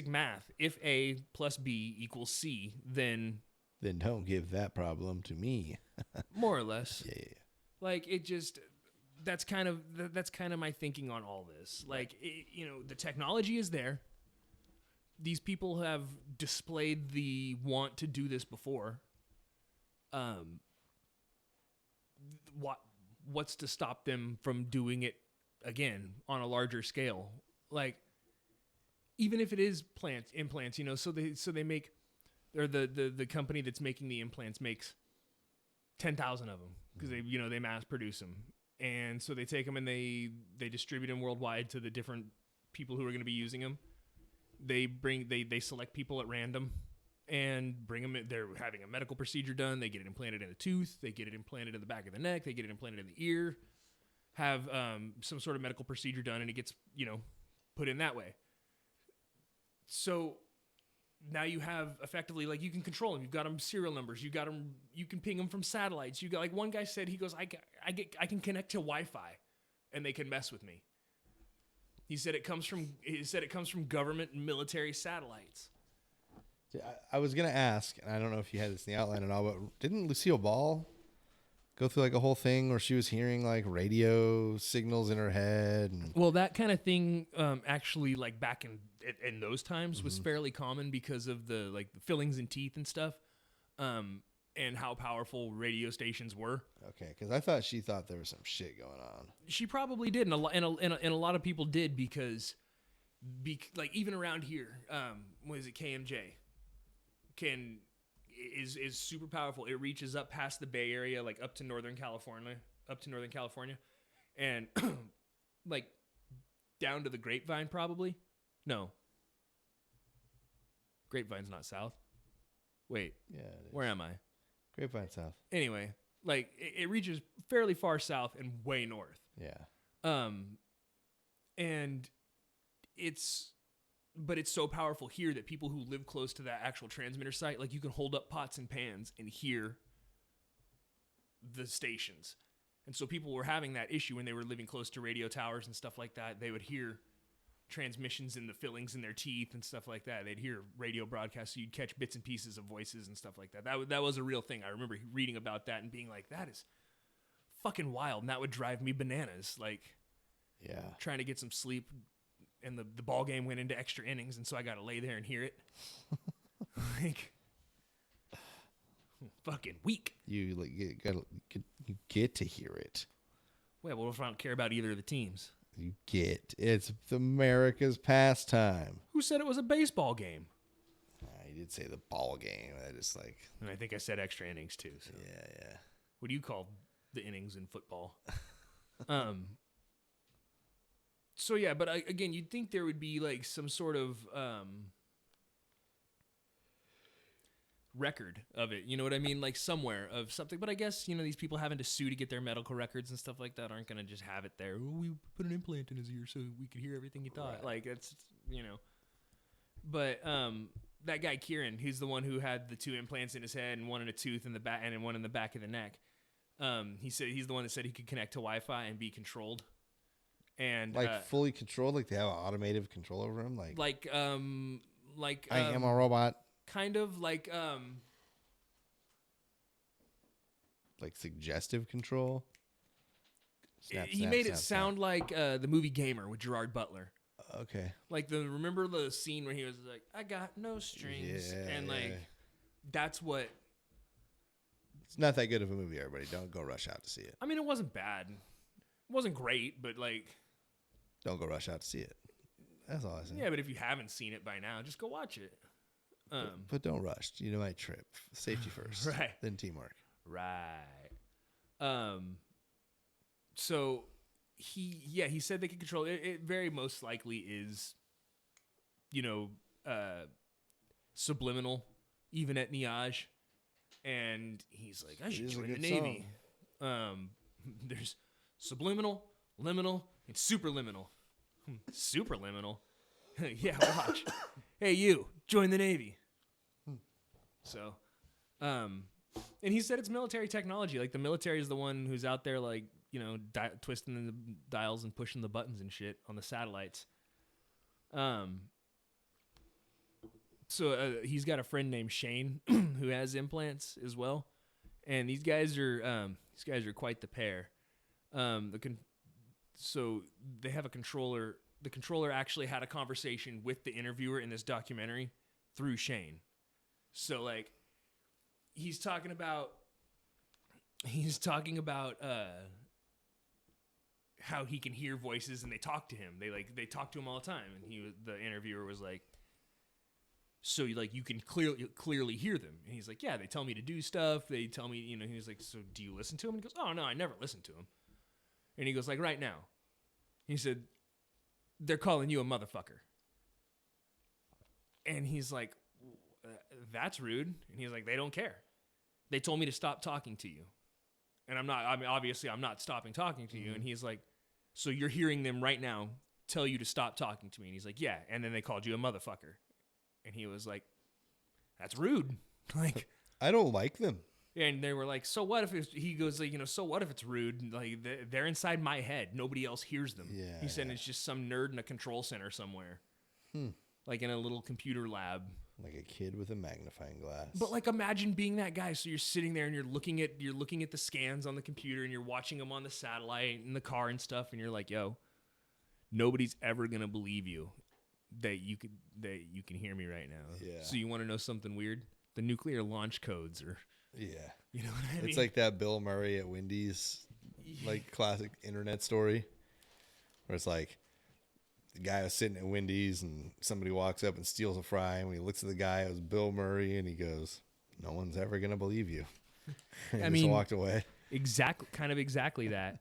math. If A plus B equals C, then don't give that problem to me. more or less. Yeah. Like, it just, that's kind of my thinking on all this. Like, the technology is there. These people have displayed the want to do this before. What's to stop them from doing it again on a larger scale? Like, even if it is implants, so they make, or the company that's making the implants makes 10,000 of them because they mass produce them, and so they take them and they distribute them worldwide to the different people who are going to be using them. They select people at random and bring them in. They're having a medical procedure done. They get it implanted in a tooth. They get it implanted in the back of the neck. They get it implanted in the ear. Have some sort of medical procedure done, and it gets put in that way. So now you have effectively, like, you can control them. You've got them serial numbers. You can ping them from satellites. You got, like, one guy said, he goes, I can connect to Wi-Fi, and they can mess with me. He said it comes from government and military satellites. I was gonna ask, and I don't know if you had this in the outline at all, but didn't Lucille Ball go through like a whole thing where she was hearing like radio signals in her head? Well, that kind of thing, actually, like back in those times, was fairly common because of the fillings in teeth and stuff, and how powerful radio stations were. Okay, because I thought she thought there was some shit going on. She probably did, and a lot of people did because, like, even around here, what is it, KMJ, is super powerful. It reaches up past the Bay Area, like up to Northern California, and like down to the Grapevine, probably. No, Grapevine's not south. Wait, Yeah, it is. where am I? Grapevine South. Anyway, like it reaches fairly far south and way north. Yeah. And it's so powerful here that people who live close to that actual transmitter site, like, you can hold up pots and pans and hear the stations. And so people were having that issue when they were living close to radio towers and stuff like that. They would hear transmissions in the fillings in their teeth and stuff like that. They'd hear radio broadcasts, so you'd catch bits and pieces of voices and stuff like that. That was a real thing. I remember reading about that and being like, that is fucking wild. And that would drive me bananas. Like, Yeah. trying to get some sleep, and the ball game went into extra innings, and so I got to lay there and hear it. Like, fucking weak. You get to hear it. Well, what if I don't care about either of the teams? It's America's pastime. Who said it was a baseball game? I did say the ball game. I just like. And I think I said extra innings too. So. Yeah. What do you call the innings in football? So yeah, but again, you'd think there would be like some sort of record of it. You know what I mean? Like somewhere of something. But I guess, these people having to sue to get their medical records and stuff like that aren't going to just have it there. Oh, we put an implant in his ear so we could hear everything he thought. Right. Like, it's, But that guy Kieran, he's the one who had the 2 implants in his head and one in a tooth in the back and one in the back of the neck. He said he's the one that said he could connect to Wi-Fi and be controlled. And fully controlled, like they have automated control over him, like I am a robot, kind of like suggestive control. He made it sound like the movie Gamer with Gerard Butler. Okay, like remember the scene where he was like, "I got no strings," and like that's what. It's not that good of a movie. Everybody, don't go rush out to see it. I mean, it wasn't bad. It wasn't great, but like. Don't go rush out to see it. That's all I say. Yeah, but if you haven't seen it by now, just go watch it. But don't rush. You know, my trip. Safety first. Right. Then teamwork. Right. So he said they could control it. It very most likely is, subliminal, even at Niage. And he's like, I should join the Navy. There's subliminal, liminal, and superliminal. Superliminal? Yeah, watch. Hey, you, join the Navy. And he said it's military technology. Like, the military is the one who's out there, like, twisting the dials and pushing the buttons and shit on the satellites. So he's got a friend named Shane who has implants as well, and these guys are quite the pair. So they have a controller. The controller actually had a conversation with the interviewer in this documentary through Shane. So like, he's talking about how he can hear voices and they talk to him. They talk to him all the time. And the interviewer was like, so you can clearly hear them. And he's like, yeah, they tell me to do stuff. They tell me, he was like, so do you listen to him? And he goes, oh no, I never listen to him. And he goes, like right now. He said, they're calling you a motherfucker. And he's like, that's rude. And he's like, they don't care. They told me to stop talking to you. And obviously I'm not stopping talking to you. And he's like, so you're hearing them right now tell you to stop talking to me. And he's like, yeah. And then they called you a motherfucker. And he was like, that's rude. Like, I don't like them. And they were like, so what if he goes like, so what if it's rude? Like they're inside my head. Nobody else hears them. Yeah, he said it's just some nerd in a control center somewhere. Like in a little computer lab. Like a kid with a magnifying glass. But like, imagine being that guy. So you're sitting there and you're looking at the scans on the computer and you're watching them on the satellite in the car and stuff. And you're like, yo, nobody's ever going to believe you that you can hear me right now. Yeah. So you want to know something weird? The nuclear launch codes are. Yeah. You know what I mean? It's like that Bill Murray at Wendy's, like classic internet story where it's like the guy was sitting at Wendy's and somebody walks up and steals a fry. And when he looks at the guy, it was Bill Murray. And he goes, no one's ever going to believe you. And he just walked away. Kind of exactly that.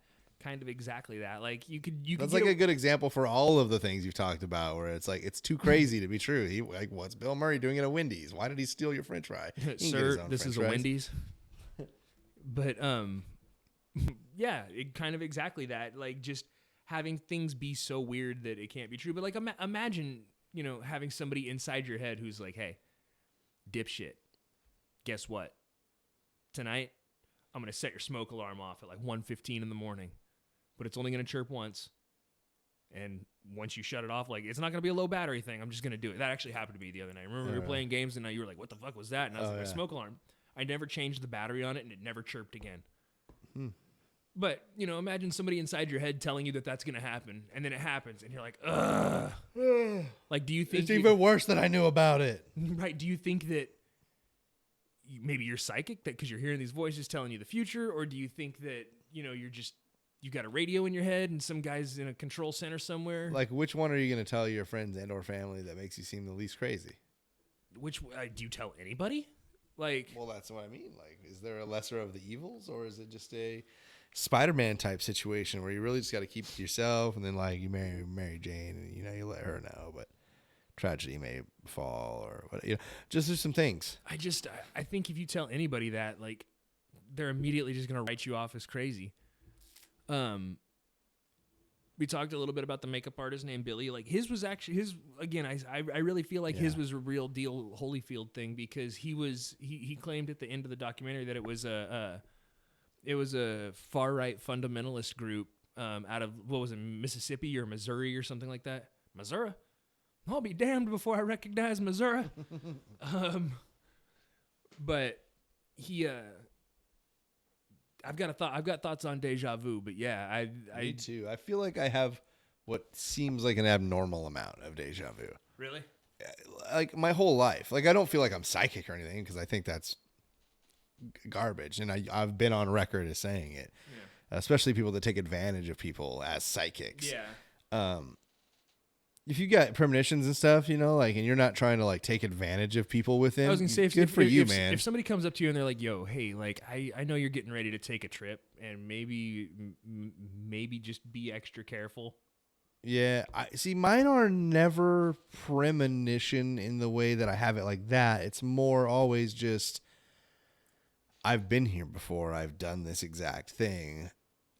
Like you could. That's like a good example for all of the things you've talked about, where it's like it's too crazy to be true. What's Bill Murray doing at a Wendy's? Why did he steal your French fry? Sir, this is a Wendy's. But yeah, it kind of exactly that. Like just having things be so weird that it can't be true. But like imagine having somebody inside your head who's like, hey, dipshit, guess what? Tonight I'm gonna set your smoke alarm off at like 1:15 in the morning. But it's only going to chirp once. And once you shut it off, like, it's not going to be a low battery thing. I'm just going to do it. That actually happened to me the other night. Remember we were playing games and you were like, what the fuck was that? And I was like, a smoke alarm. I never changed the battery on it and it never chirped again. But, imagine somebody inside your head telling you that that's going to happen. And then it happens and you're like, ugh. Like, do you think... It's even worse than I knew about it. Right. Do you think that maybe you're psychic because you're hearing these voices telling you the future? Or do you think that, you got a radio in your head and some guy's in a control center somewhere? Like, which one are you going to tell your friends and or family that makes you seem the least crazy? Which do you tell anybody? Like, well, that's what I mean. Like, is there a lesser of the evils, or is it just a Spider-Man type situation where you really just got to keep it to yourself, and then like you marry Mary Jane, and you let her know, but tragedy may fall, or what? Just there's some things. I think if you tell anybody that, like, they're immediately just gonna write you off as crazy. We talked a little bit about the makeup artist named Billy. Like his was actually again. I really feel like his was a real deal Holyfield thing because he claimed at the end of the documentary that it was a far right fundamentalist group out of what was it, Mississippi or Missouri or something like that. Missouri, I'll be damned before I recognize Missouri. But he I've got thoughts on deja vu, but yeah, Me too. I feel like I have what seems like an abnormal amount of deja vu. Really? Like my whole life. Like I don't feel like I'm psychic or anything because I think that's garbage, and I've been on record as saying it. Yeah. Especially people that take advantage of people as psychics. Yeah. If you got premonitions and stuff, like, and you're not trying to like take advantage of people with them, I was gonna say, good for you, man. If somebody comes up to you and they're like, "Yo, hey, like, I know you're getting ready to take a trip, and maybe just be extra careful." Yeah, I see. Mine are never premonition in the way that I have it like that. It's more always just, I've been here before. I've done this exact thing.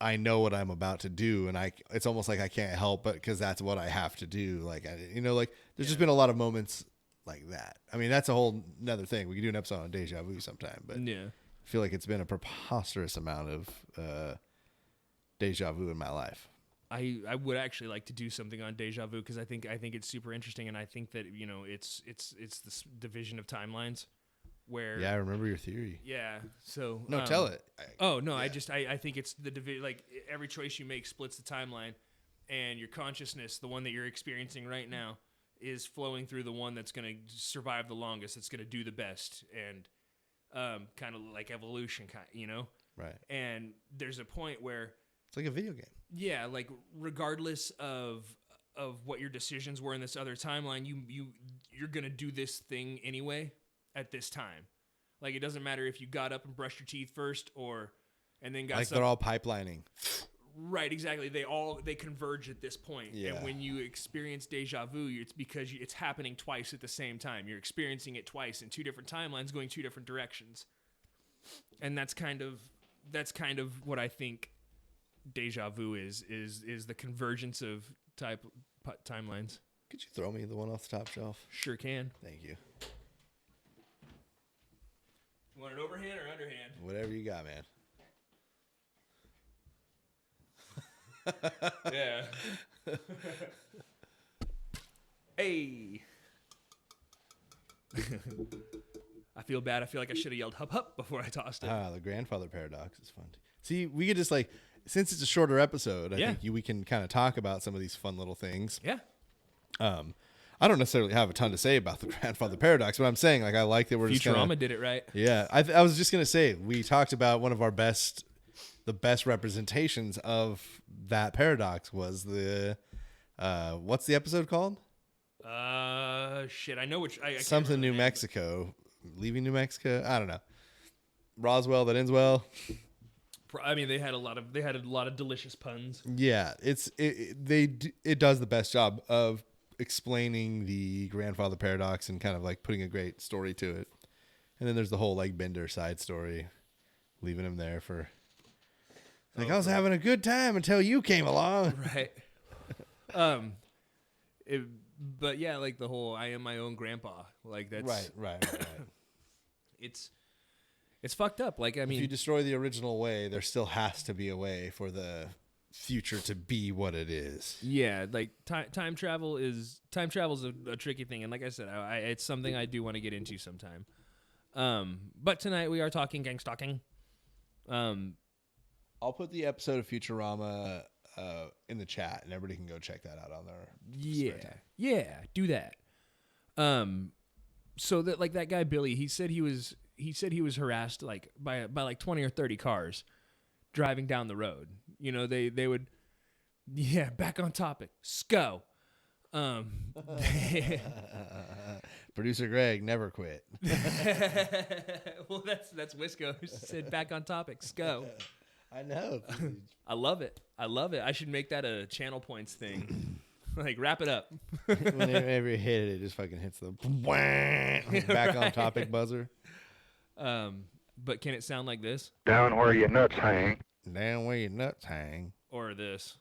I know what I'm about to do, and it's almost like I can't help it because that's what I have to do. Like, there's just been a lot of moments like that. I mean, that's a whole nother thing. We could do an episode on deja vu sometime, but yeah, I feel like it's been a preposterous amount of deja vu in my life. I would actually like to do something on deja vu because I think it's super interesting, and I think that it's this division of timelines where Yeah, I remember your theory. yeah. So No, tell it. Oh no, yeah. I think it's the like every choice you make splits the timeline, and your consciousness, the one that you're experiencing right now, is flowing through the one that's going to survive the longest, that's going to do the best, and kind of like evolution, Right. And there's a point where It's like a video game. yeah, like regardless of what your decisions were in this other timeline, you're gonna do this thing anyway at this time. Like it doesn't matter if you got up and brushed your teeth first and then got Like they're all pipelining. right. Exactly. They converge at this point. Yeah. And when you experience deja vu, it's because it's happening twice at the same time. You're experiencing it twice in two different timelines, going two different directions. And that's kind of what I think deja vu is the convergence of timelines. Could you throw me the one off the top shelf? Sure can. Thank you. You want it overhand or underhand? Whatever you got, man. Yeah. Hey. I feel bad. I feel like I should have yelled hup hup before I tossed it. The grandfather paradox is fun. See, we could just since it's a shorter episode, I think we can kind of talk about some of these fun little things. Yeah. I don't necessarily have a ton to say about the grandfather paradox, but I'm saying I like that we're just Futurama did it right. Yeah, I was just gonna say we talked about one of our the best representations of that paradox was the what's the episode called? Shit. I know which. I Something New Mexico, leaving New Mexico. I don't know. Roswell that ends well. I mean, they had a lot of delicious puns. Yeah, it does the best job of explaining the grandfather paradox and kind of like putting a great story to it. And then there's the whole like Bender side story, leaving him there for I was having a good time until you came along. Right. But yeah, like the whole I am my own grandpa. Like that's right. It's fucked up. Like I mean, if you destroy the original way, there still has to be a way for the future to be what it is. Yeah, like time travel is a tricky thing, and like I said, it's something I do want to get into sometime. But tonight we are talking gangstalking. I'll put the episode of Futurama in the chat, and everybody can go check that out on their yeah, do that. So that like that guy Billy, he said he was harassed like by like 20 or 30 cars driving down the road. You know, they would back on topic. Sco. Producer Greg never quit. Well, that's Wisco who said back on topic. Sco. I know. I love it. I should make that a channel points thing. Like wrap it up. Whenever you hit it, it just fucking hits the back on topic buzzer. But can it sound like this? Down where your nuts hang. Down where your nuts hang. Or this?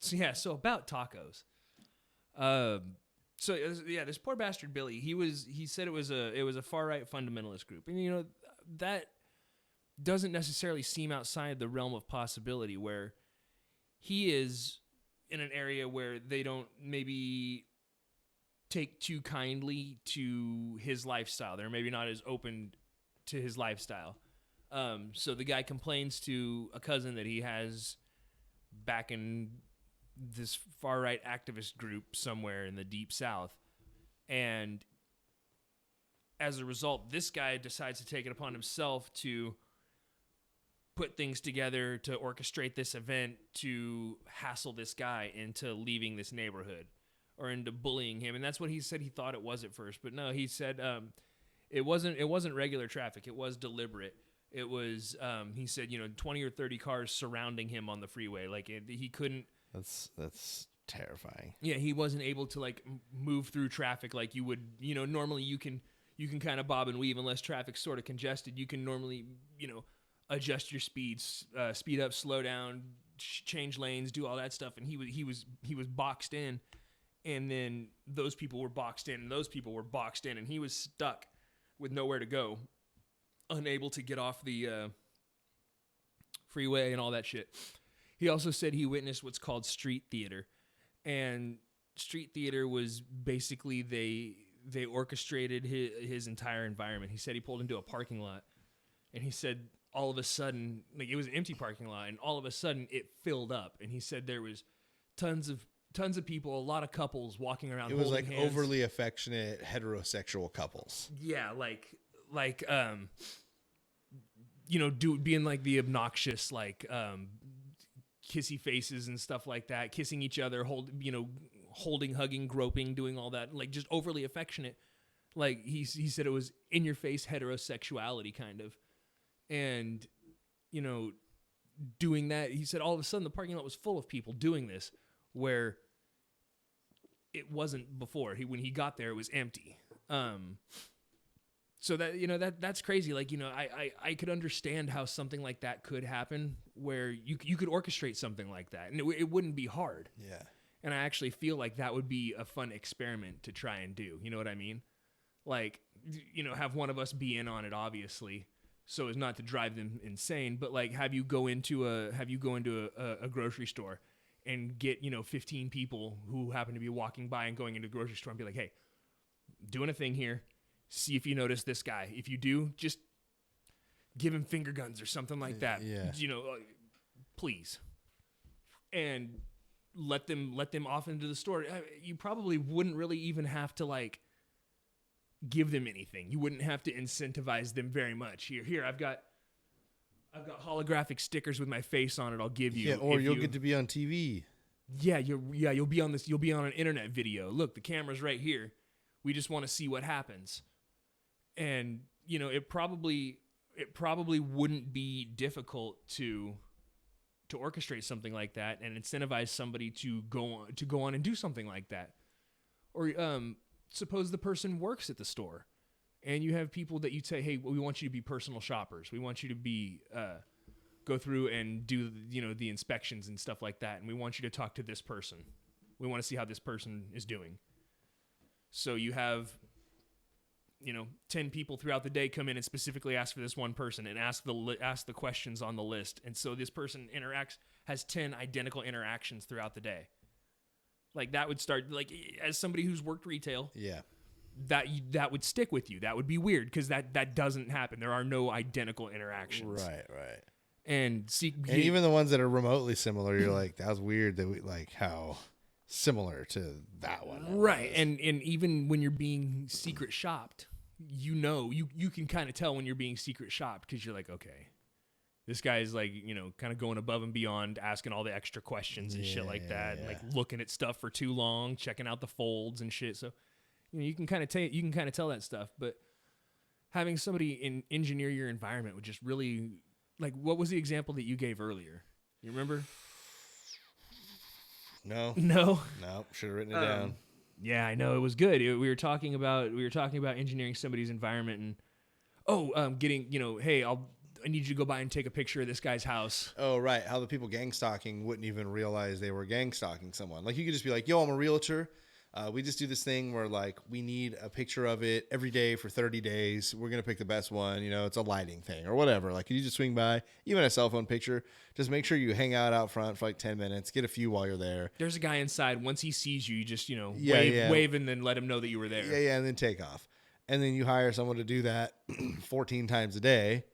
So about tacos. This poor bastard Billy, he said it was a far right fundamentalist group. And that doesn't necessarily seem outside the realm of possibility, where he is in an area where they don't maybe take too kindly to his lifestyle. They're maybe not as open to his lifestyle. So the guy complains to a cousin that he has back in this far-right activist group somewhere in the deep south. And as a result, this guy decides to take it upon himself to put things together to orchestrate this event to hassle this guy into leaving this neighborhood or into bullying him. And that's what he said he thought it was at first. But no, he said it wasn't regular traffic. It was deliberate. It was, he said, 20 or 30 cars surrounding him on the freeway. Like he couldn't. That's terrifying. Yeah, he wasn't able to like move through traffic like you would. Normally you can kind of bob and weave unless traffic's sort of congested. You can normally, adjust your speeds, speed up, slow down, change lanes, do all that stuff. And he was boxed in, and then those people were boxed in, and those people were boxed in, and he was stuck. with nowhere to go, unable to get off the freeway and all that shit. He also said he witnessed what's called street theater. And street theater was basically they orchestrated his entire environment. He said he pulled into a parking lot, and he said all of a sudden, like it was an empty parking lot, and all of a sudden it filled up. And he said there was tons of people, a lot of couples walking around. It was like hands. overly affectionate heterosexual couples. Yeah, like being like the obnoxious like kissy faces and stuff like that, kissing each other, holding, hugging, groping, doing all that, like just overly affectionate. Like he said it was in your face heterosexuality kind of. And doing that, he said all of a sudden the parking lot was full of people doing this where it wasn't before. When he got there, it was empty. So that that's crazy. Like, I could understand how something like that could happen where you could orchestrate something like that, and it wouldn't be hard. Yeah. And I actually feel like that would be a fun experiment to try and do. You know what I mean? Like, have one of us be in on it, obviously, so as not to drive them insane. But like, have you go into a grocery store and get 15 people who happen to be walking by and going into the grocery store and be like, hey, doing a thing here. See if you notice this guy. If you do, just give him finger guns or something like that. Yeah. Please. And let them off into the store. You probably wouldn't really even have to like give them anything. You wouldn't have to incentivize them very much. Here, I've got holographic stickers with my face on it. I'll give you. Yeah, or you'll get to be on TV. Yeah, you'll be on this. You'll be on an internet video. Look, the camera's right here. We just want to see what happens. And it probably wouldn't be difficult to orchestrate something like that and incentivize somebody to go on and do something like that. Or suppose the person works at the store, and you have people that you say, hey, we want you to be personal shoppers. We want you to be go through and do the inspections and stuff like that, and we want you to talk to this person. We want to see how this person is doing. So you have 10 people throughout the day come in and specifically ask for this one person and ask the questions on the list. And so this person has 10 identical interactions throughout the day. Like that would start, like, as somebody who's worked retail. Yeah. That would stick with you. That would be weird because that doesn't happen. There are no identical interactions. Right. And even the ones that are remotely similar, you're like, that was weird that we like how similar to that one. Right. And even when you're being secret shopped, you can kind of tell when you're being secret shopped because you're like, okay, this guy's like, kind of going above and beyond, asking all the extra questions and shit like that, and like looking at stuff for too long, checking out the folds and shit. So, you can kind of tell that stuff. But having somebody engineer your environment would just really, like, what was the example that you gave earlier? You remember? No. Should have written it down. Yeah, I know, it was good. We were talking about engineering somebody's environment and getting, hey, I need you to go by and take a picture of this guy's house. Oh, right. How the people gang stalking wouldn't even realize they were gang stalking someone. Like, you could just be like, yo, I'm a realtor. We just do this thing where, like, we need a picture of it every day for 30 days. We're going to pick the best one. It's a lighting thing or whatever. Like, you just swing by, even a cell phone picture. Just make sure you hang out front for like 10 minutes. Get a few while you're there. There's a guy inside. Once he sees you, you just, wave and then let him know that you were there. Yeah, and then take off. And then you hire someone to do that 14 times a day.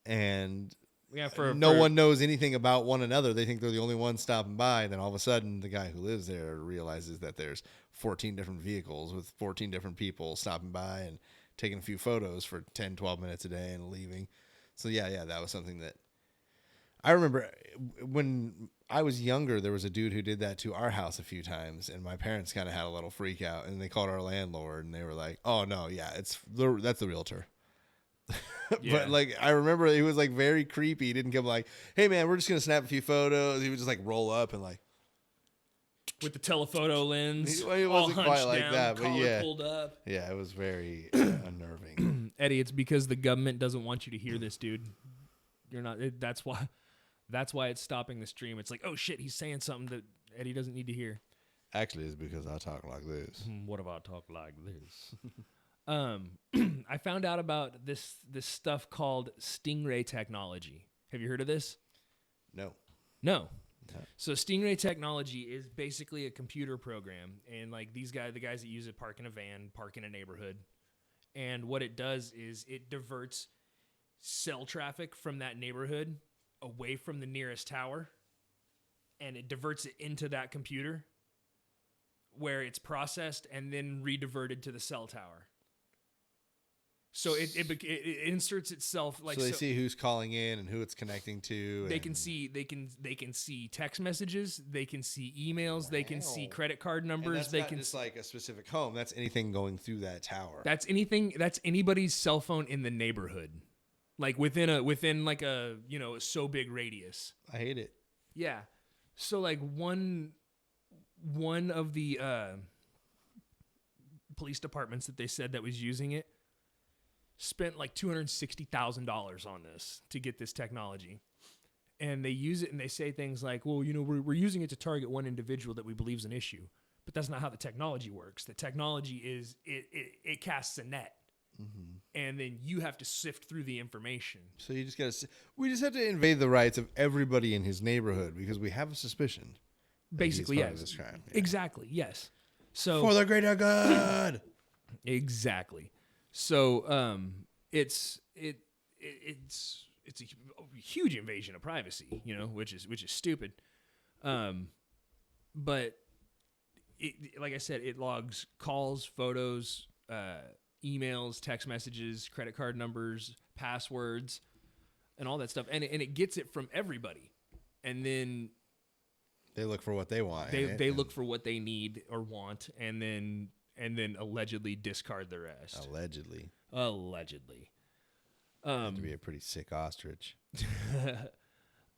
And no one knows anything about one another. They think they're the only ones stopping by. And then all of a sudden, the guy who lives there realizes that there's 14 different vehicles with 14 different people stopping by and taking a few photos for 10, 12 minutes a day and leaving. So, yeah, that was something that I remember when I was younger. There was a dude who did that to our house a few times, and my parents kind of had a little freak out, and they called our landlord, and they were like, oh, no, yeah, that's the realtor. Yeah. But like, I remember it was like very creepy. He didn't come like, hey man, we're just going to snap a few photos. He would just like roll up and like with the telephoto lens. It wasn't quite like down, that, but yeah. Pulled up. Yeah, it was very unnerving. Eddie, it's because the government doesn't want you to hear this, dude. You're not, that's why it's stopping the stream. It's like, oh shit, he's saying something that Eddie doesn't need to hear. Actually, it's because I talk like this. What if I talk like this? I found out about this stuff called Stingray technology. Have you heard of this? No. No. So Stingray technology is basically a computer program, and like the guys that use it park in a van, park in a neighborhood, and what it does is it diverts cell traffic from that neighborhood away from the nearest tower, and it diverts it into that computer where it's processed and then rediverted to the cell tower. So it inserts itself like so they see who's calling in and who it's connecting to. They can see text messages, they can see emails, they can see credit card numbers. And that's they not can just like a specific home. That's anything going through that tower. That's anything. That's anybody's cell phone in the neighborhood, like within like a so big radius. I hate it. Yeah. So like one of the police departments that they said that was using it spent like $260,000 on this to get this technology. And they use it and they say things like, well, we're using it to target one individual that we believe is an issue. But that's not how the technology works. The technology is it casts a net. Mm-hmm. And then you have to sift through the information. So you just we just have to invade the rights of everybody in his neighborhood because we have a suspicion. Basically, yes. This crime. Yeah. Exactly, yes. So for the greater good. Exactly. So it's a huge invasion of privacy, which is stupid. But like I said, it logs calls, photos, emails, text messages, credit card numbers, passwords, and all that stuff, and it gets it from everybody, and then they look for what they want. They look for what they need or want, and then allegedly discard the rest. Allegedly. Have to be a pretty sick ostrich.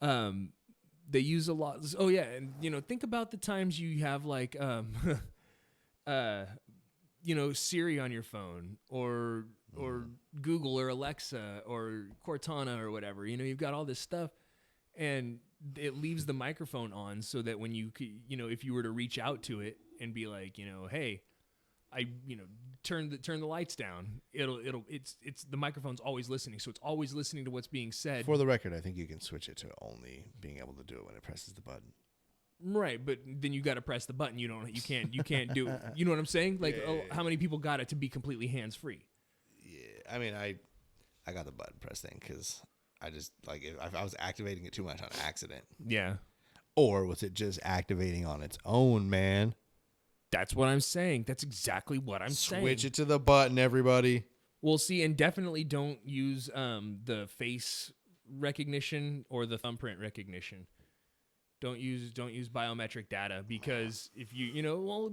They use a lot. Oh yeah, and think about the times you have like Siri on your phone or Google or Alexa or Cortana or whatever. You've got all this stuff, and it leaves the microphone on so that when if you were to reach out to it and be like, hey, I turn the lights down, it's the microphone's always listening, so it's always listening to what's being said. For the record, I think you can switch it to only being able to do it when it presses the button. Right, but then you got to press the button. You can't do it. You know what I'm saying? Like, yeah. How many people got it to be completely hands free? Yeah, I mean, I got the button press thing because I just if I was activating it too much on accident. Yeah. Or was it just activating on its own, man? That's what I'm saying. That's exactly what I'm saying. Switch it to the button, everybody. We'll see, and definitely don't use the face recognition or the thumbprint recognition. Don't use biometric data because if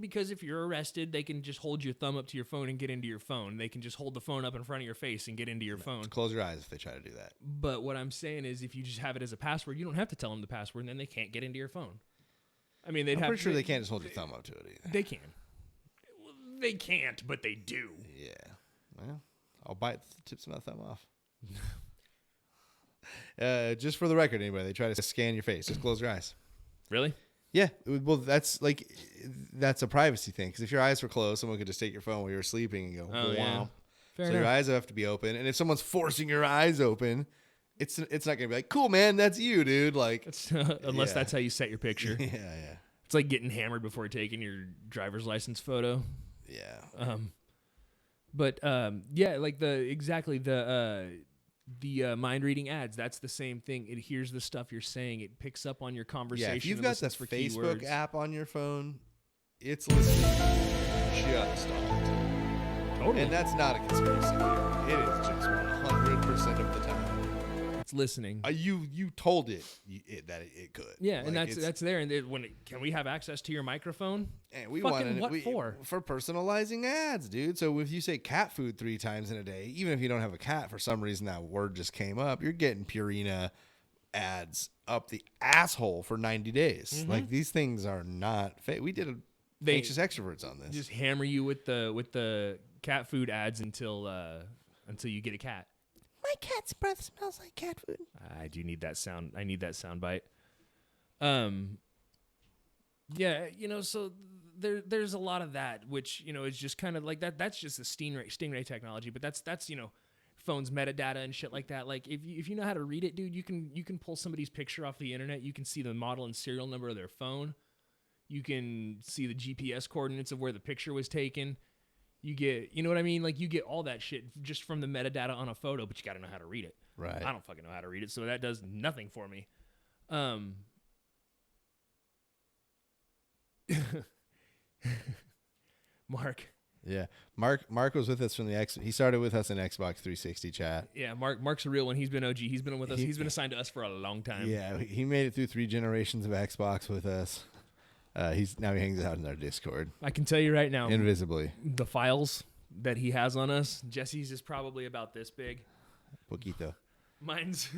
because if you're arrested, they can just hold your thumb up to your phone and get into your phone. They can just hold the phone up in front of your face and get into your phone. Close your eyes if they try to do that. But what I'm saying is, if you just have it as a password, you don't have to tell them the password, and then they can't get into your phone. I mean, I'm pretty sure they can't just hold your thumb up to it either. They can. They can't, but they do. Yeah. Well, I'll bite the tips of my thumb off. Just for the record, anybody, they try to scan your face. Just close your eyes. Really? Yeah. Well, that's a privacy thing. Because if your eyes were closed, someone could just take your phone while you were sleeping and go, oh, wow. Yeah. Fair enough. Your eyes have to be open. And if someone's forcing your eyes open, it's not going to be like, cool, man, that's you, dude. Like, unless that's how you set your picture. Yeah. It's like getting hammered before taking your driver's license photo. Yeah. Like the mind reading ads. That's the same thing. It hears the stuff you're saying. It picks up on your conversation. Yeah, if you've got the Facebook keywords. app on your phone, it's listening just all the time. Totally. And that's not a conspiracy theory. It is just 100% of the time. It's listening. You told it that it could. Yeah, and that's there. And can we have access to your microphone? And we Fucking want what for? For personalizing ads, dude. So if you say cat food 3 times in a day, even if you don't have a cat, for some reason that word just came up, you're getting Purina ads up the asshole for 90 days. Mm-hmm. Like, these things are not fake. We did Anxious Extroverts on this. Just hammer you with the cat food ads until you get a cat. My cat's breath smells like cat food. I do need that sound. I need that sound bite. So there's a lot of that, which, you know, is just kind of like that. That's just the stingray technology, but that's you know, phones metadata and shit like that. Like if you know how to read it, dude, you can pull somebody's picture off the internet. You can see the model and serial number of their phone. You can see the GPS coordinates of where the picture was taken. You get, you know what I mean? Like you get all that shit just from the metadata on a photo, but you got to know how to read it. Right. I don't fucking know how to read it, so that does nothing for me. Mark. Yeah, Mark was with us from the He started with us in Xbox 360 chat. Yeah, Mark's a real one. He's been OG. He's been with us. He's been assigned to us for a long time. Yeah, he made it through 3 generations of Xbox with us. He hangs out in our Discord. I can tell you right now, invisibly, the files that he has on us. Jesse's is probably about this big. Poquito. Mine's.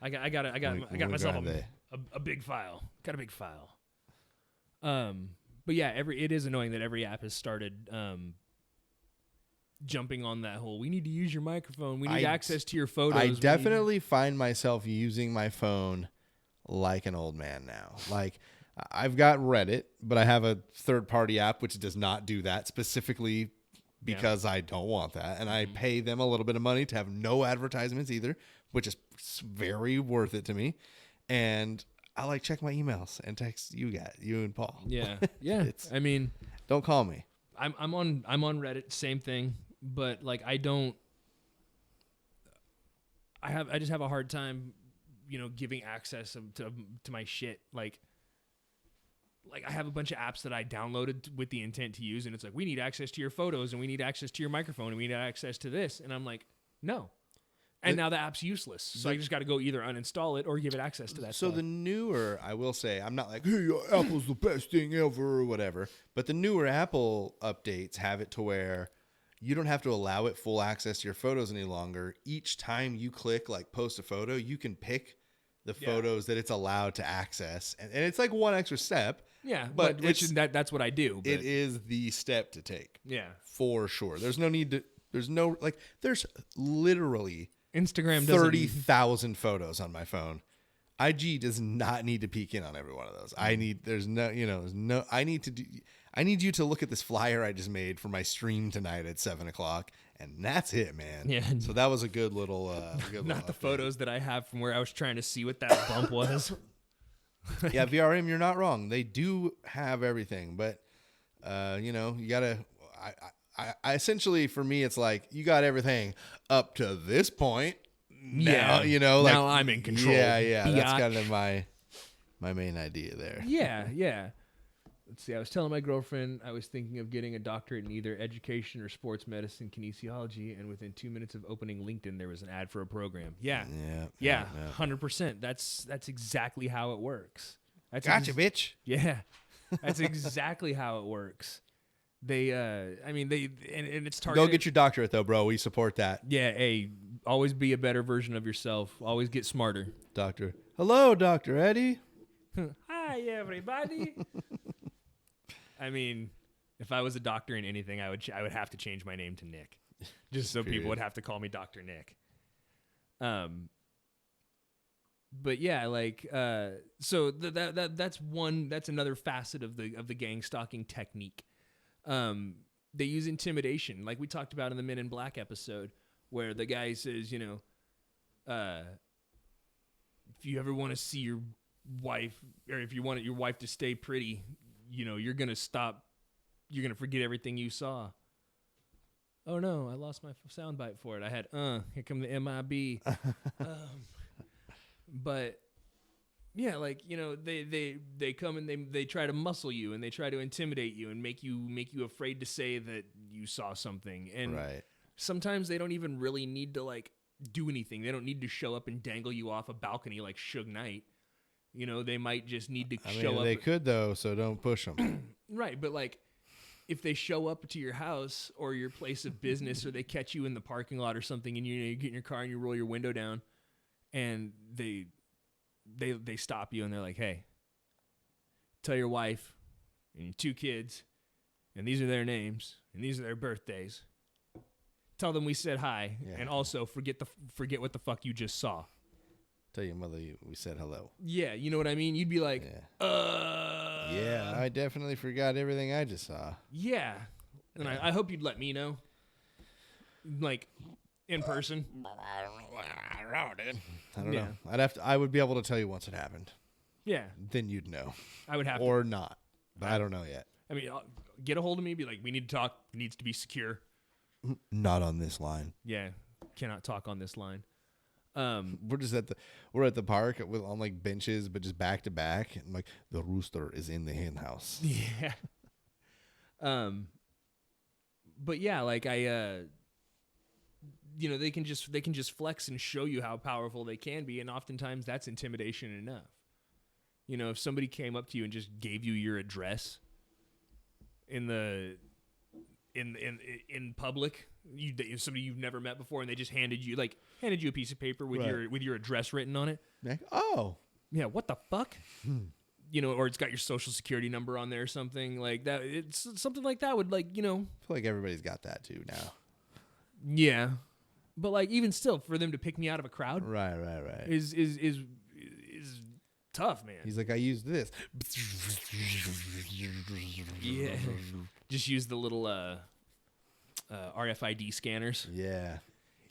I got myself a big file. Got a big file. But yeah, it is annoying that every app has started jumping on that whole, we need to use your microphone. We need access to your photos. I definitely find myself using my phone like an old man now. Like, I've got Reddit, but I have a third-party app which does not do that specifically because I don't want that. And I pay them a little bit of money to have no advertisements either, which is very worth it to me. And I like check my emails and text you and Paul. Yeah. Yeah. I mean, don't call me. I'm on Reddit, same thing, but like I just have a hard time, you know, giving access to my shit. Like I have a bunch of apps that I downloaded with the intent to use, and it's like, we need access to your photos, and we need access to your microphone, and we need access to this. And I'm like, no. And now the app's useless. So I just got to go either uninstall it or give it access to that So stuff. the newer, I will say, I'm not like, hey, Apple's the best thing ever or whatever. But the newer Apple updates have it to where you don't have to allow it full access to your photos any longer. Each time you click, like, post a photo, you can pick the photos that it's allowed to access. And it's like one extra step. Yeah, but that's what I do. But it is the step to take. Yeah. For sure. There's literally Instagram 30,000 photos on my phone. IG does not need to peek in on every one of those. I need you to look at this flyer I just made for my stream tonight at 7:00, and that's it, man. Yeah. So that was a good little, not the photos that I have from where I was trying to see what that bump was. Yeah, VRM, you're not wrong. They do have everything, but you gotta. I essentially, for me, it's like you got everything up to this point. Now, now I'm in control. Yeah, Biatch. That's kind of my main idea there. Yeah. Let's see. I was telling my girlfriend I was thinking of getting a doctorate in either education or sports medicine kinesiology, and within 2 minutes of opening LinkedIn, there was an ad for a program. Yeah, 100%. That's exactly how it works. Gotcha, bitch. Yeah, that's exactly how it works. And it's targeted. Go get your doctorate though, bro. We support that. Yeah, hey, always be a better version of yourself. Always get smarter. Doctor. Hello, Dr. Eddie. Hi, everybody. I mean, if I was a doctor in anything, I would have to change my name to Nick, just so people would have to call me Dr. Nick. But yeah, like, so that's another facet of the gang stalking technique. They use intimidation, like we talked about in the Men in Black episode, where the guy says, if you ever want to see your wife, or if you want your wife to stay pretty, you're going to forget everything you saw. Oh no, I lost my soundbite for it. I had, here come the MIB. But yeah, like, they come and they try to muscle you, and they try to intimidate you and make you afraid to say that you saw something. And right. Sometimes they don't even really need to like do anything. They don't need to show up and dangle you off a balcony like Suge Knight. They might just need to show up. They could though, so don't push them. Right, but like if they show up to your house or your place of business, or they catch you in the parking lot or something, and you get in your car and you roll your window down, and they stop you and they're like, hey, tell your wife and your 2 kids, and these are their names and these are their birthdays. Tell them we said hi, and also forget what the fuck you just saw. Tell your mother we said hello. Yeah, you know what I mean? You'd be like, Yeah, I definitely forgot everything I just saw. Yeah. And I hope you'd let me know. Like, in person. I don't know, dude. I don't know. I would be able to tell you once it happened. Yeah. Then you'd know. I would have or not. But I don't know yet. I mean, get a hold of me. Be like, we need to talk. It needs to be secure. Not on this line. Yeah. Cannot talk on this line. We're just at the park on like benches, but just back to back. And like the rooster is in the hen house. Yeah. But yeah, like they can just flex and show you how powerful they can be, and oftentimes that's intimidation enough. If somebody came up to you and just gave you your address in public, somebody you've never met before, and they just handed you a piece of paper with your address written on it. Like, oh, yeah, what the fuck? Or it's got your social security number on there or something like that. It's something like that would I feel like everybody's got that too now. Yeah, but like even still, for them to pick me out of a crowd, right, is tough, man. He's like, I used this. Yeah, just use the little RFID scanners. Yeah,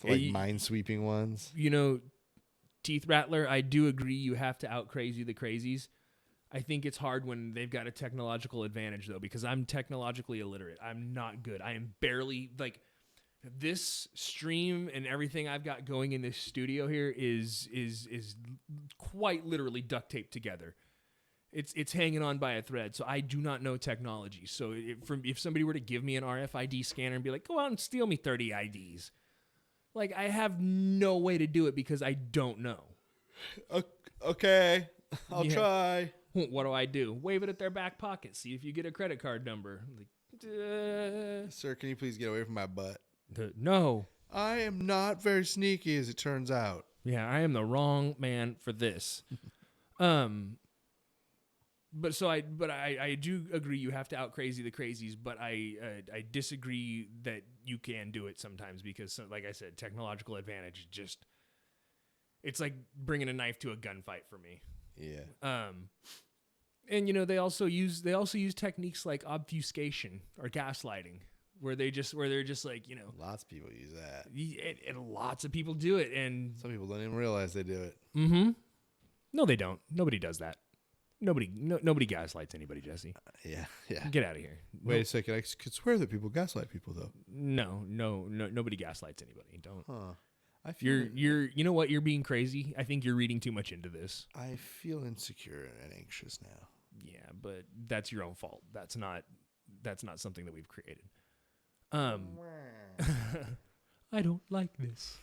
like mind-sweeping ones. Teeth rattler. I do agree. You have to out crazy the crazies. I think it's hard when they've got a technological advantage though, because I'm technologically illiterate. I'm not good. I am barely this stream and everything I've got going in this studio here is quite literally duct taped together. It's hanging on by a thread. So I do not know technology. So if somebody were to give me an RFID scanner and be like, go out and steal me 30 IDs, like I have no way to do it because I don't know. Okay, I'll try. What do? Wave it at their back pocket. See if you get a credit card number. Sir, can you please get away from my butt? No. I am not very sneaky, as it turns out. Yeah, I am the wrong man for this. But I do agree you have to out crazy the crazies, but I disagree that you can do it sometimes because, like I said, technological advantage it's like bringing a knife to a gunfight for me. Yeah. And they also use techniques like obfuscation or gaslighting, where they're just like, lots of people use that. And lots of people do it, and some people don't even realize they do it. Mm-hmm. No, they don't. Nobody does that. Nobody gaslights anybody, Jesse. Yeah. Get out of here. Wait a second. I could swear that people gaslight people, though. No. Nobody gaslights anybody. Don't. Huh. You know what? You're being crazy. I think you're reading too much into this. I feel insecure and anxious now. Yeah, but that's your own fault. That's not something that we've created. I don't like this.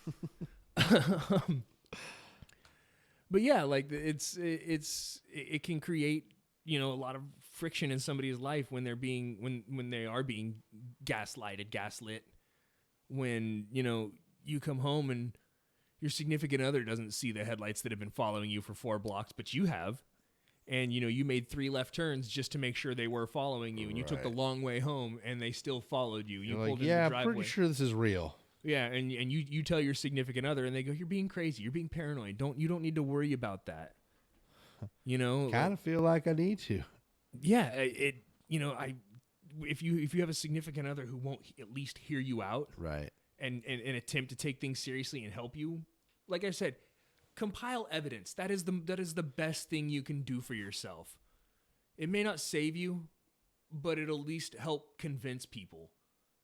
But yeah, like it can create, a lot of friction in somebody's life when they're being when they are being gaslit. When, you come home and your significant other doesn't see the headlights that have been following you for 4 blocks, but you have. And, you made 3 left turns just to make sure they were following you. And you took the long way home and they still followed you. You pulled in the driveway. I'm pretty sure this is real. Yeah, and you tell your significant other and they go, you're being crazy. You're being paranoid. You don't need to worry about that. Kind of feel like I need to. Yeah, if you have a significant other who won't at least hear you out. Right. And attempt to take things seriously and help you, like I said, compile evidence. That is the best thing you can do for yourself. It may not save you, but it'll at least help convince people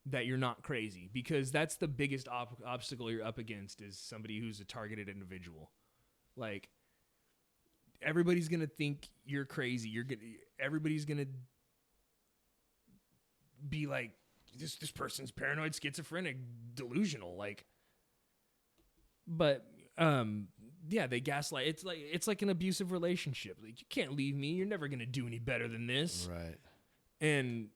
that you're not crazy, because that's the biggest obstacle you're up against is somebody who's a targeted individual. Like, everybody's gonna think you're crazy. Everybody's gonna be like, this person's paranoid, schizophrenic, delusional, like. But yeah, they gaslight. It's like an abusive relationship. Like, you can't leave me. You're never gonna do any better than this. Right. And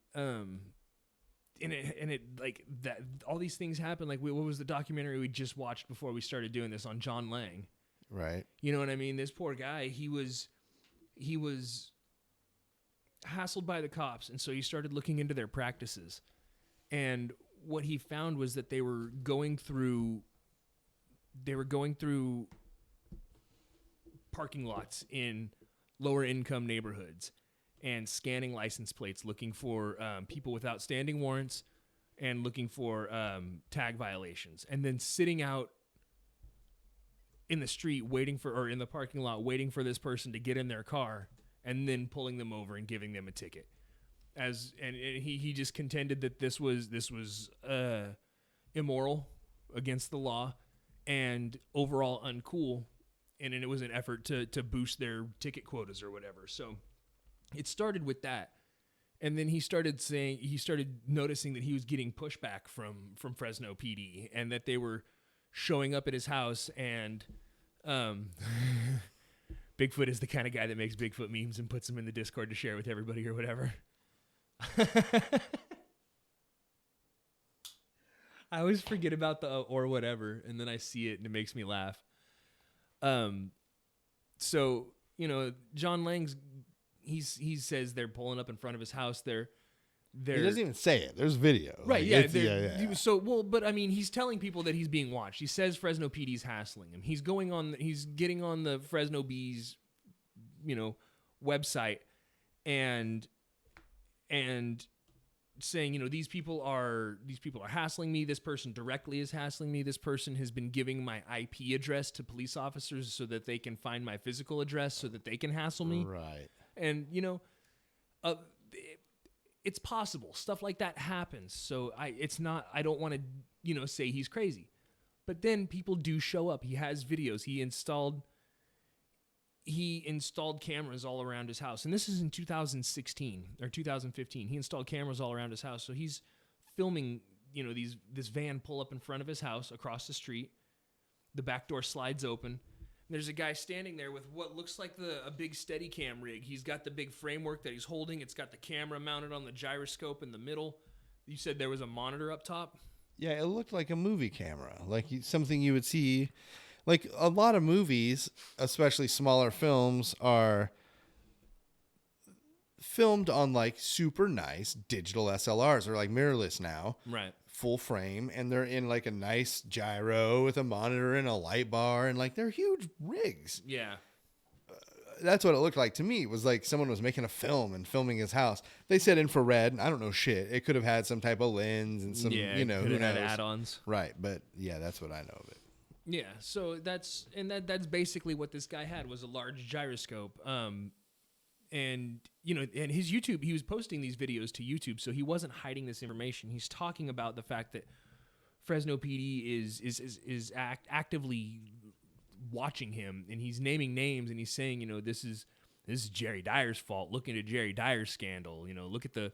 it like that. All these things happen. Like, what was the documentary we just watched before we started doing this on John Lang? Right. You know what I mean? This poor guy. He was hassled by the cops, and so he started looking into their practices. And what he found was that they were going through parking lots in lower income neighborhoods, and scanning license plates, looking for people with outstanding warrants and looking for tag violations, and then sitting out in the street or in the parking lot waiting for this person to get in their car and then pulling them over and giving them a ticket. And he just contended that this was immoral, against the law, and overall uncool, and it was an effort to boost their ticket quotas or whatever. So it started with that, and then he started noticing that he was getting pushback from Fresno PD, and that they were showing up at his house, and Bigfoot is the kind of guy that makes Bigfoot memes and puts them in the Discord to share with everybody or whatever. I always forget about the or whatever, and then I see it and it makes me laugh. So, John Lang's he says they're pulling up in front of his house. He doesn't even say it. There's video. Right, Like, yeah. So, but I mean, he's telling people that he's being watched. He says Fresno PD's hassling him. He's getting on the Fresno Bee's, website and saying, these people are hassling me. This person directly is hassling me. This person has been giving my IP address to police officers so that they can find my physical address so that they can hassle me. Right. And, it's possible. Stuff like that happens. So I don't want to, say he's crazy. But then people do show up. He has videos. He installed cameras all around his house. And this is in 2016 or 2015. He installed cameras all around his house. So he's filming, this van pull up in front of his house across the street. The back door slides open. There's a guy standing there with what looks like a big Steadicam rig. He's got the big framework that he's holding. It's got the camera mounted on the gyroscope in the middle. You said there was a monitor up top? Yeah, it looked like a movie camera, like something you would see. Like a lot of movies, especially smaller films, are filmed on like super nice digital SLRs or like mirrorless now. Right. Full frame, and they're in like a nice gyro with a monitor and a light bar, and like they're huge rigs. Yeah. That's what it looked like to me. It was like someone was making a film and filming his house. They said infrared. I don't know shit. It could have had some type of lens and some, who knows. Had add-ons. Right, but yeah, that's what I know of it. Yeah, so that's basically what this guy had, was a large gyroscope. And his YouTube, he was posting these videos to YouTube, so he wasn't hiding this information. He's talking about the fact that Fresno PD is actively watching him, and he's naming names, and he's saying, this is Jerry Dyer's fault. Look into Jerry Dyer's scandal. Look at the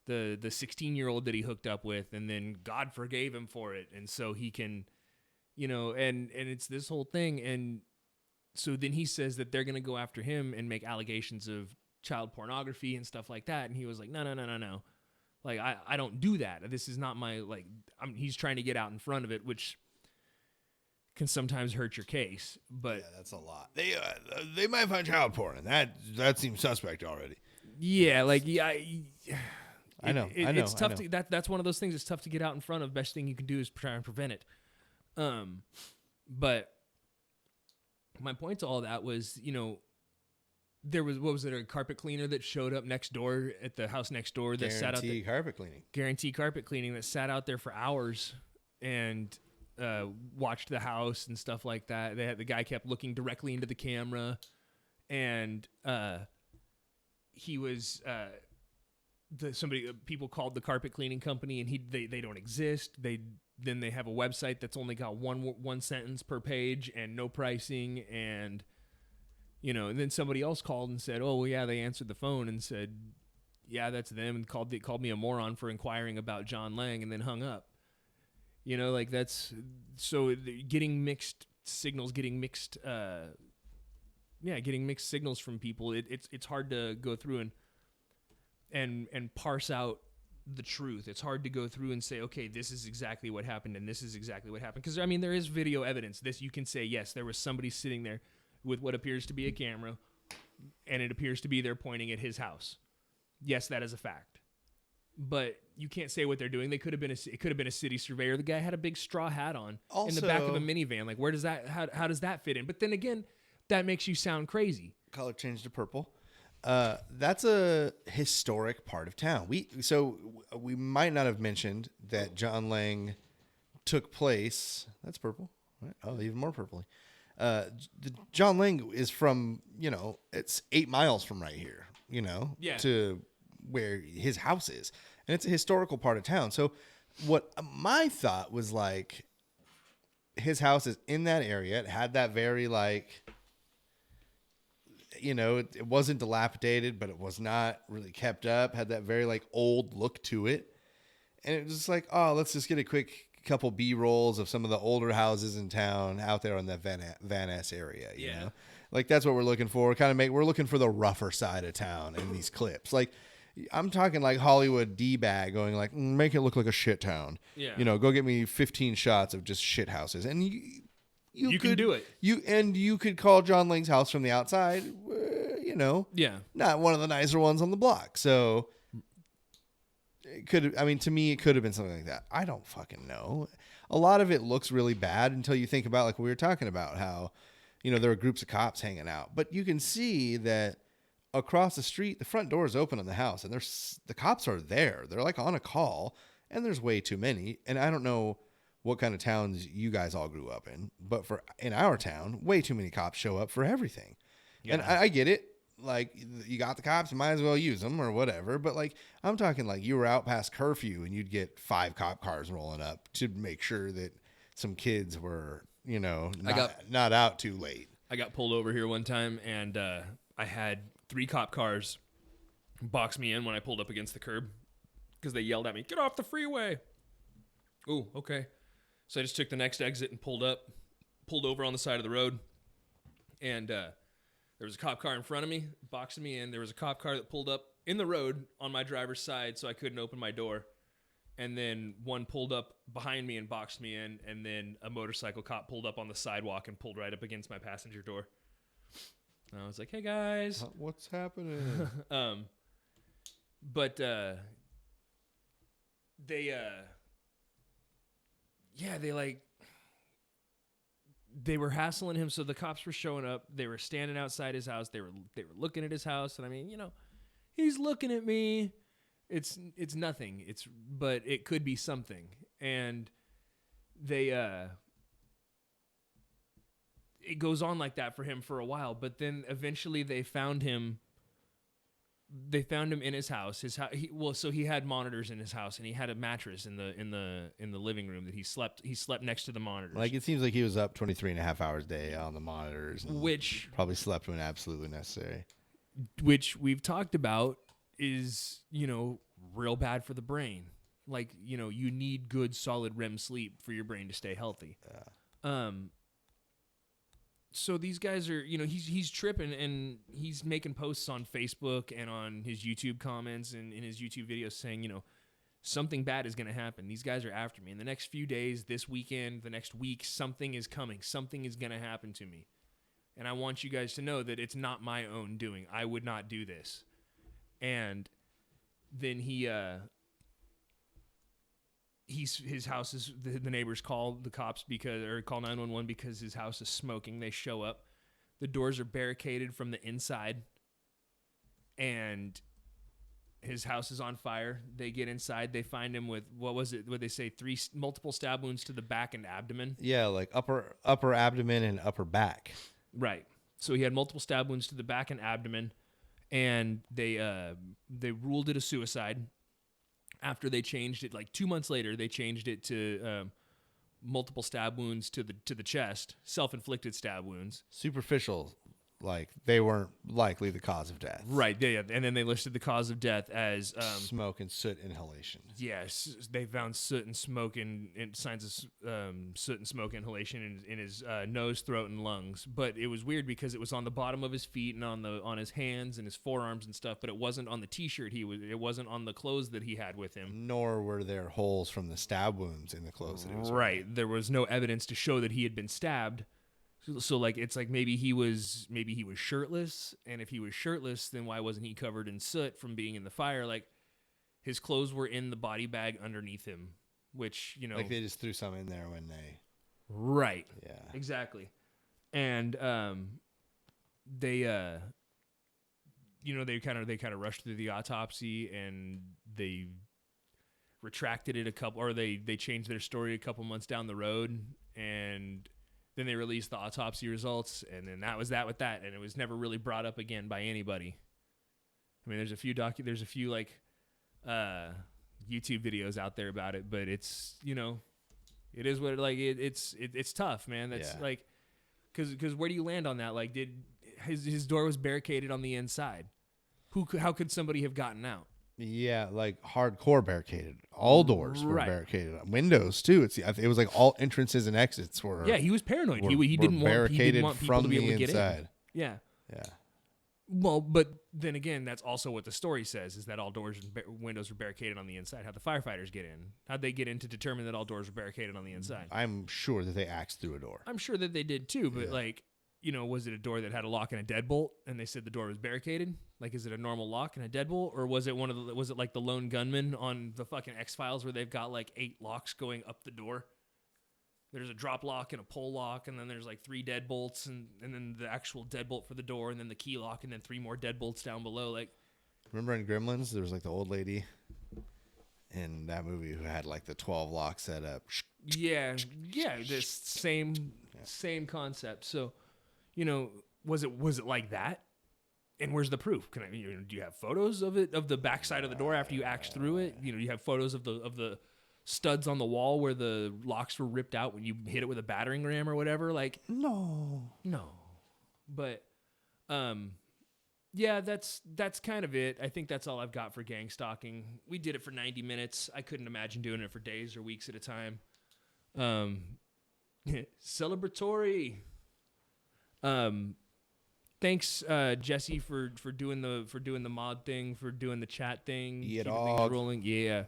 16-year-old that he hooked up with, and then God forgave him for it, and so he can, and it's this whole thing. And so then he says that they're gonna go after him and make allegations of child pornography and stuff like that. And he was like, no. Like, I don't do that. This is not my, like, he's trying to get out in front of it, which can sometimes hurt your case. But yeah, that's a lot. They might find child porn, and that seems suspect already. Yeah, like, I know. It's tough to that's one of those things. It's tough to get out in front of. Best thing you can do is try and prevent it. But my point to all that was, there was a carpet cleaner that showed up next door at the house next door that sat out there. Guarantee carpet cleaning that sat out there for hours and watched the house and stuff like that. The guy kept looking directly into the camera, and he was people called the carpet cleaning company, and they don't exist. Then they have a website that's only got one sentence per page and no pricing, and and then somebody else called and said, oh well, yeah, they answered the phone and said, yeah, that's them, and called me a moron for inquiring about John Lang, and then hung up. Like, that's so getting mixed signals, getting mixed signals from people. It's hard to go through and parse out the truth. It's hard to go through and say, okay, this is exactly what happened and this is exactly what happened. Because, I mean, there is video evidence. You can say, yes, there was somebody sitting there with what appears to be a camera, and it appears to be they're pointing at his house. Yes, that is a fact. But you can't say what they're doing. It could have been a city surveyor. The guy had a big straw hat on in the back of a minivan. Like, how does that fit in? But then again, that makes you sound crazy. Color changed to purple. That's a historic part of town. We might not have mentioned that John Lang took place. That's purple. Right? Oh, even more purpley. John Lang is from, it's 8 miles from right here, to where his house is. And it's a historical part of town. So what my thought was like, his house is in that area. It had that very it wasn't dilapidated, but it was not really kept up. Had that very old look to it. And it was just like, oh, let's just get a quick couple B-rolls of some of the older houses in town out there on that Van Ness area. You know, that's what we're looking for. We're looking for the rougher side of town in these clips. I'm talking Hollywood D-bag going make it look like a shit town. Yeah. Go get me 15 shots of just shit houses. And you can do it. You could call John Lang's house from the outside, not one of the nicer ones on the block. So to me, it could have been something like that. I don't fucking know. A lot of it looks really bad until you think about what we were talking about, how, there are groups of cops hanging out, but you can see that across the street, the front door is open on the house and the cops are there. They're on a call and there's way too many. And I don't know what kind of towns you guys all grew up in, but in our town, way too many cops show up for everything. Yeah. And I get it. You got the cops, you might as well use them or whatever. But I'm talking you were out past curfew and you'd get 5 cop cars rolling up to make sure that some kids were, not out too late. I got pulled over here one time and I had 3 cop cars box me in when I pulled up against the curb because they yelled at me, "Get off the freeway." Ooh, okay. So I just took the next exit and pulled over on the side of the road. And there was a cop car in front of me, boxing me in. There was a cop car that pulled up in the road on my driver's side, so I couldn't open my door. And then one pulled up behind me and boxed me in. And then a motorcycle cop pulled up on the sidewalk and pulled right up against my passenger door. And I was like, "Hey, guys. What's happening?" But they were hassling him. So the cops were showing up. They were standing outside his house. They were looking at his house. And he's looking at me. It's nothing. But it could be something. And it goes on like that for him for a while. But then eventually they found him. They found him in his house. So he had monitors in his house, and he had a mattress in the living room that he slept. He slept next to the monitors. It seems like he was up 23 and a half hours a day on the monitors, which probably slept when absolutely necessary. Which we've talked about is real bad for the brain. You need good solid REM sleep for your brain to stay healthy. Yeah. So these guys are, he's tripping and he's making posts on Facebook and on his YouTube comments and in his YouTube videos saying, something bad is going to happen. These guys are after me. In the next few days, this weekend, the next week, something is coming. Something is going to happen to me. And I want you guys to know that it's not my own doing. I would not do this. And then his house is, the neighbors call the cops call 911 because his house is smoking. They show up. The doors are barricaded from the inside. And his house is on fire. They get inside. They find him with, what they say, multiple stab wounds to the back and abdomen. Yeah, upper abdomen and upper back. Right. So he had multiple stab wounds to the back and abdomen. And they ruled it a suicide. After they changed it, 2 months later, they changed it to multiple stab wounds to the chest, self-inflicted stab wounds. Superficial, they weren't likely the cause of death. Right, yeah. And then they listed the cause of death as smoke and soot inhalation. Yes, they found soot and smoke and signs of soot and smoke inhalation in his nose, throat, and lungs. But it was weird because it was on the bottom of his feet and on his hands and his forearms and stuff. But it wasn't on the T-shirt. It wasn't on the clothes that he had with him. Nor were there holes from the stab wounds in the clothes that he was wearing. Right, there was no evidence to show that he had been stabbed. So it's maybe he was shirtless, and if he was shirtless, then why wasn't he covered in soot from being in the fire? His clothes were in the body bag underneath him, which they just threw some in there when they. Right. Yeah. Exactly. And they they kind of rushed through the autopsy and they retracted it they changed their story a couple months down the road, and then they released the autopsy results, and then that was that with that, and it was never really brought up again by anybody. I mean, there's a few like YouTube videos out there about it, but it's it is what it's tough, man. That's like because where do you land on that? Like, did his door was barricaded on the inside? How could somebody have gotten out? Yeah, like hardcore barricaded. All doors were barricaded. Windows too. It was like all entrances and exits were. Yeah, he was paranoid. He didn't want people to be able to get in. Yeah. Yeah. Well, but then again, that's also what the story says, is that all doors and windows were barricaded on the inside. How'd the firefighters get in? How'd they get in to determine that all doors were barricaded on the inside? I'm sure that they axed through a door. I'm sure that they did too, but was it a door that had a lock and a deadbolt, and they said the door was barricaded? Like, is it a normal lock and a deadbolt, or was it was it like the lone gunman on the fucking X-Files where they've got like 8 locks going up the door? There's a drop lock and a pull lock, and then there's like 3 deadbolts, and then the actual deadbolt for the door, and then the key lock, and then 3 more deadbolts down below. Like, remember in Gremlins, there was like the old lady in that movie who had like the 12 locks set up. Yeah, this same concept. So, was it like that? And where's the proof? Do you have photos of it, of the backside of the door after you axed through it? Do you have photos of the studs on the wall where the locks were ripped out when you hit it with a battering ram or whatever? Like, no. But that's kind of it. I think that's all I've got for gang stalking. We did it for 90 minutes. I couldn't imagine doing it for days or weeks at a time. Celebratory. Thanks, Jesse, for doing the mod thing, for doing the chat thing, keeping things rolling. Yeah.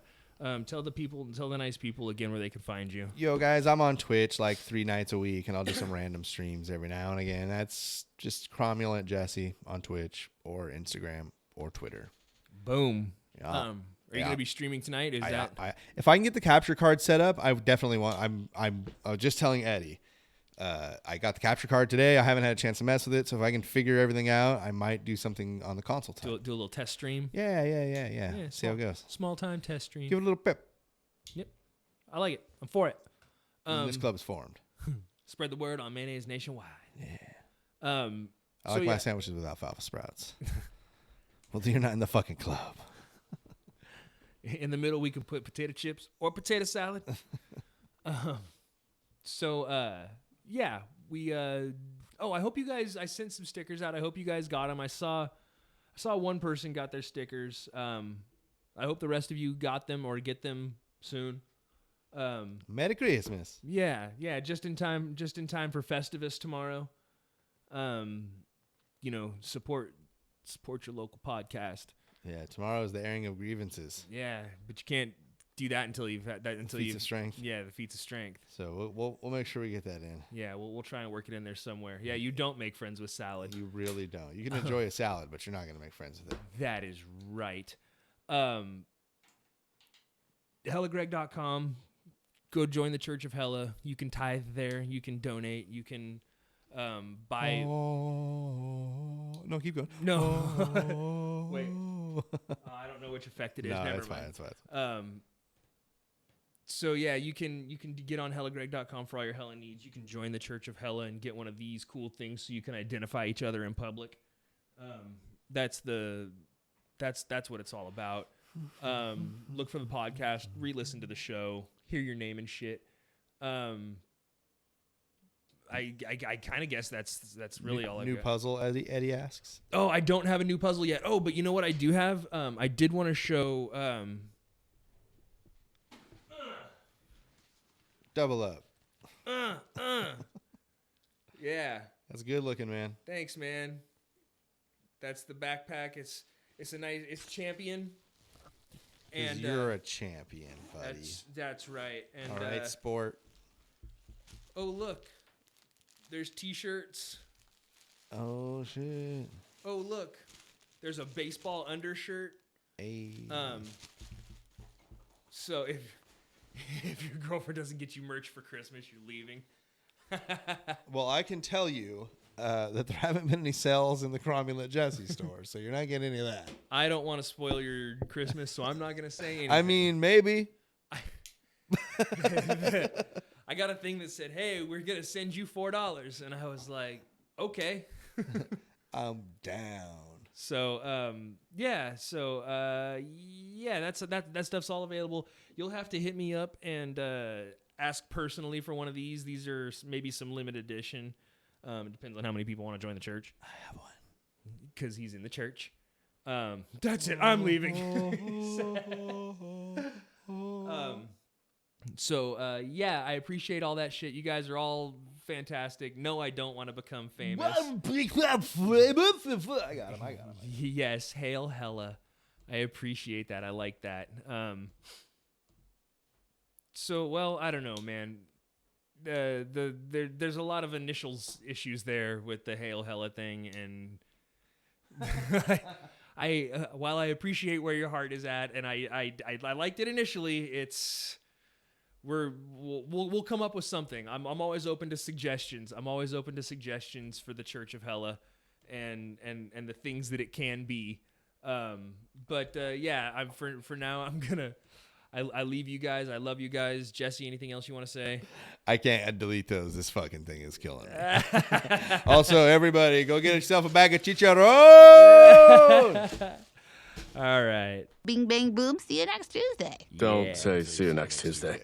Tell the nice people again where they can find you. Yo, guys, I'm on Twitch like 3 nights a week, and I'll do some random streams every now and again. That's just Cromulent Jesse on Twitch or Instagram or Twitter. Boom. Yeah. Are you going to be streaming tonight? If I can get the capture card set up, I definitely want. I was just telling Eddie. I got the capture card today. I haven't had a chance to mess with it, so if I can figure everything out, I might do something on the console time. Do a little test stream. Yeah. See how it goes. Small time test stream. Give it a little pep. Yep, I like it. I'm for it. This club's formed. Spread the word on mayonnaise nationwide. Yeah. I like my sandwiches with alfalfa sprouts. Well, then you're not in the fucking club. In the middle, we can put potato chips or potato salad. Yeah, we I hope you guys, I sent some stickers out. I hope you guys got them. I saw one person got their stickers. I hope the rest of you got them or get them soon. Merry Christmas. Yeah, just in time for Festivus tomorrow. Support your local podcast. Yeah, tomorrow is the airing of grievances. Yeah, but you can't do that until you've had that feats of strength. Yeah, the feats of strength. So we'll make sure we get that in. Yeah, we'll try and work it in there somewhere. Yeah, you don't make friends with salad. You really don't. You can enjoy a salad, but you're not going to make friends with it. That is right. hellagregLIVE.com. Go join the Church of Hella. You can tithe there. You can donate. You can buy. Oh no, keep going. No, wait. I don't know which effect it is. No, Never that's mind. fine. That's fine. So yeah, you can get on hellagregLIVE.com for all your Hella needs. You can join the Church of Hella and get one of these cool things so you can identify each other in public. That's what it's all about. Look for the podcast, re-listen to the show, hear your name and shit. I kind of guess that's really all I got. New puzzle, Eddie asks. Oh, I don't have a new puzzle yet. Oh, but you know what I do have? I did want to show. Double up. Yeah. That's good looking, man. Thanks, man. That's the backpack. It's champion. And you're a champion, buddy. That's right. And all right, sport. Oh, look. There's t-shirts. Oh shit. Oh, look. There's a baseball undershirt. Hey. So if your girlfriend doesn't get you merch for Christmas, you're leaving. Well, I can tell you that there haven't been any sales in the Cromulent Jesse store, so you're not getting any of that. I don't want to spoil your Christmas, so I'm not gonna say anything. I mean, maybe. I got a thing that said, "Hey, we're gonna send you $4," and I was like, "Okay." I'm down. So that stuff's all available. You'll have to hit me up and ask personally for one of these. These are maybe some limited edition. Depends on how many people want to join the church. I have one because he's in the church. That's it. I'm leaving. I appreciate all that shit. You guys are all fantastic. No, I don't want to become famous. I got him. Yes, hail hella. I appreciate that. I like that. I don't know, man. There's a lot of initials issues there with the hail hella thing, and while I appreciate where your heart is at, and I liked it initially, we'll come up with something. I'm always open to suggestions. I'm always open to suggestions for the Church of Hella, and the things that it can be. For now, I'm gonna. I leave you guys. I love you guys. Jesse, anything else you want to say? I can't delete those. This fucking thing is killing me. Also, everybody, go get yourself a bag of chicharron. All right. Bing, bang, boom. See you next Tuesday. Don't say see you next Tuesday.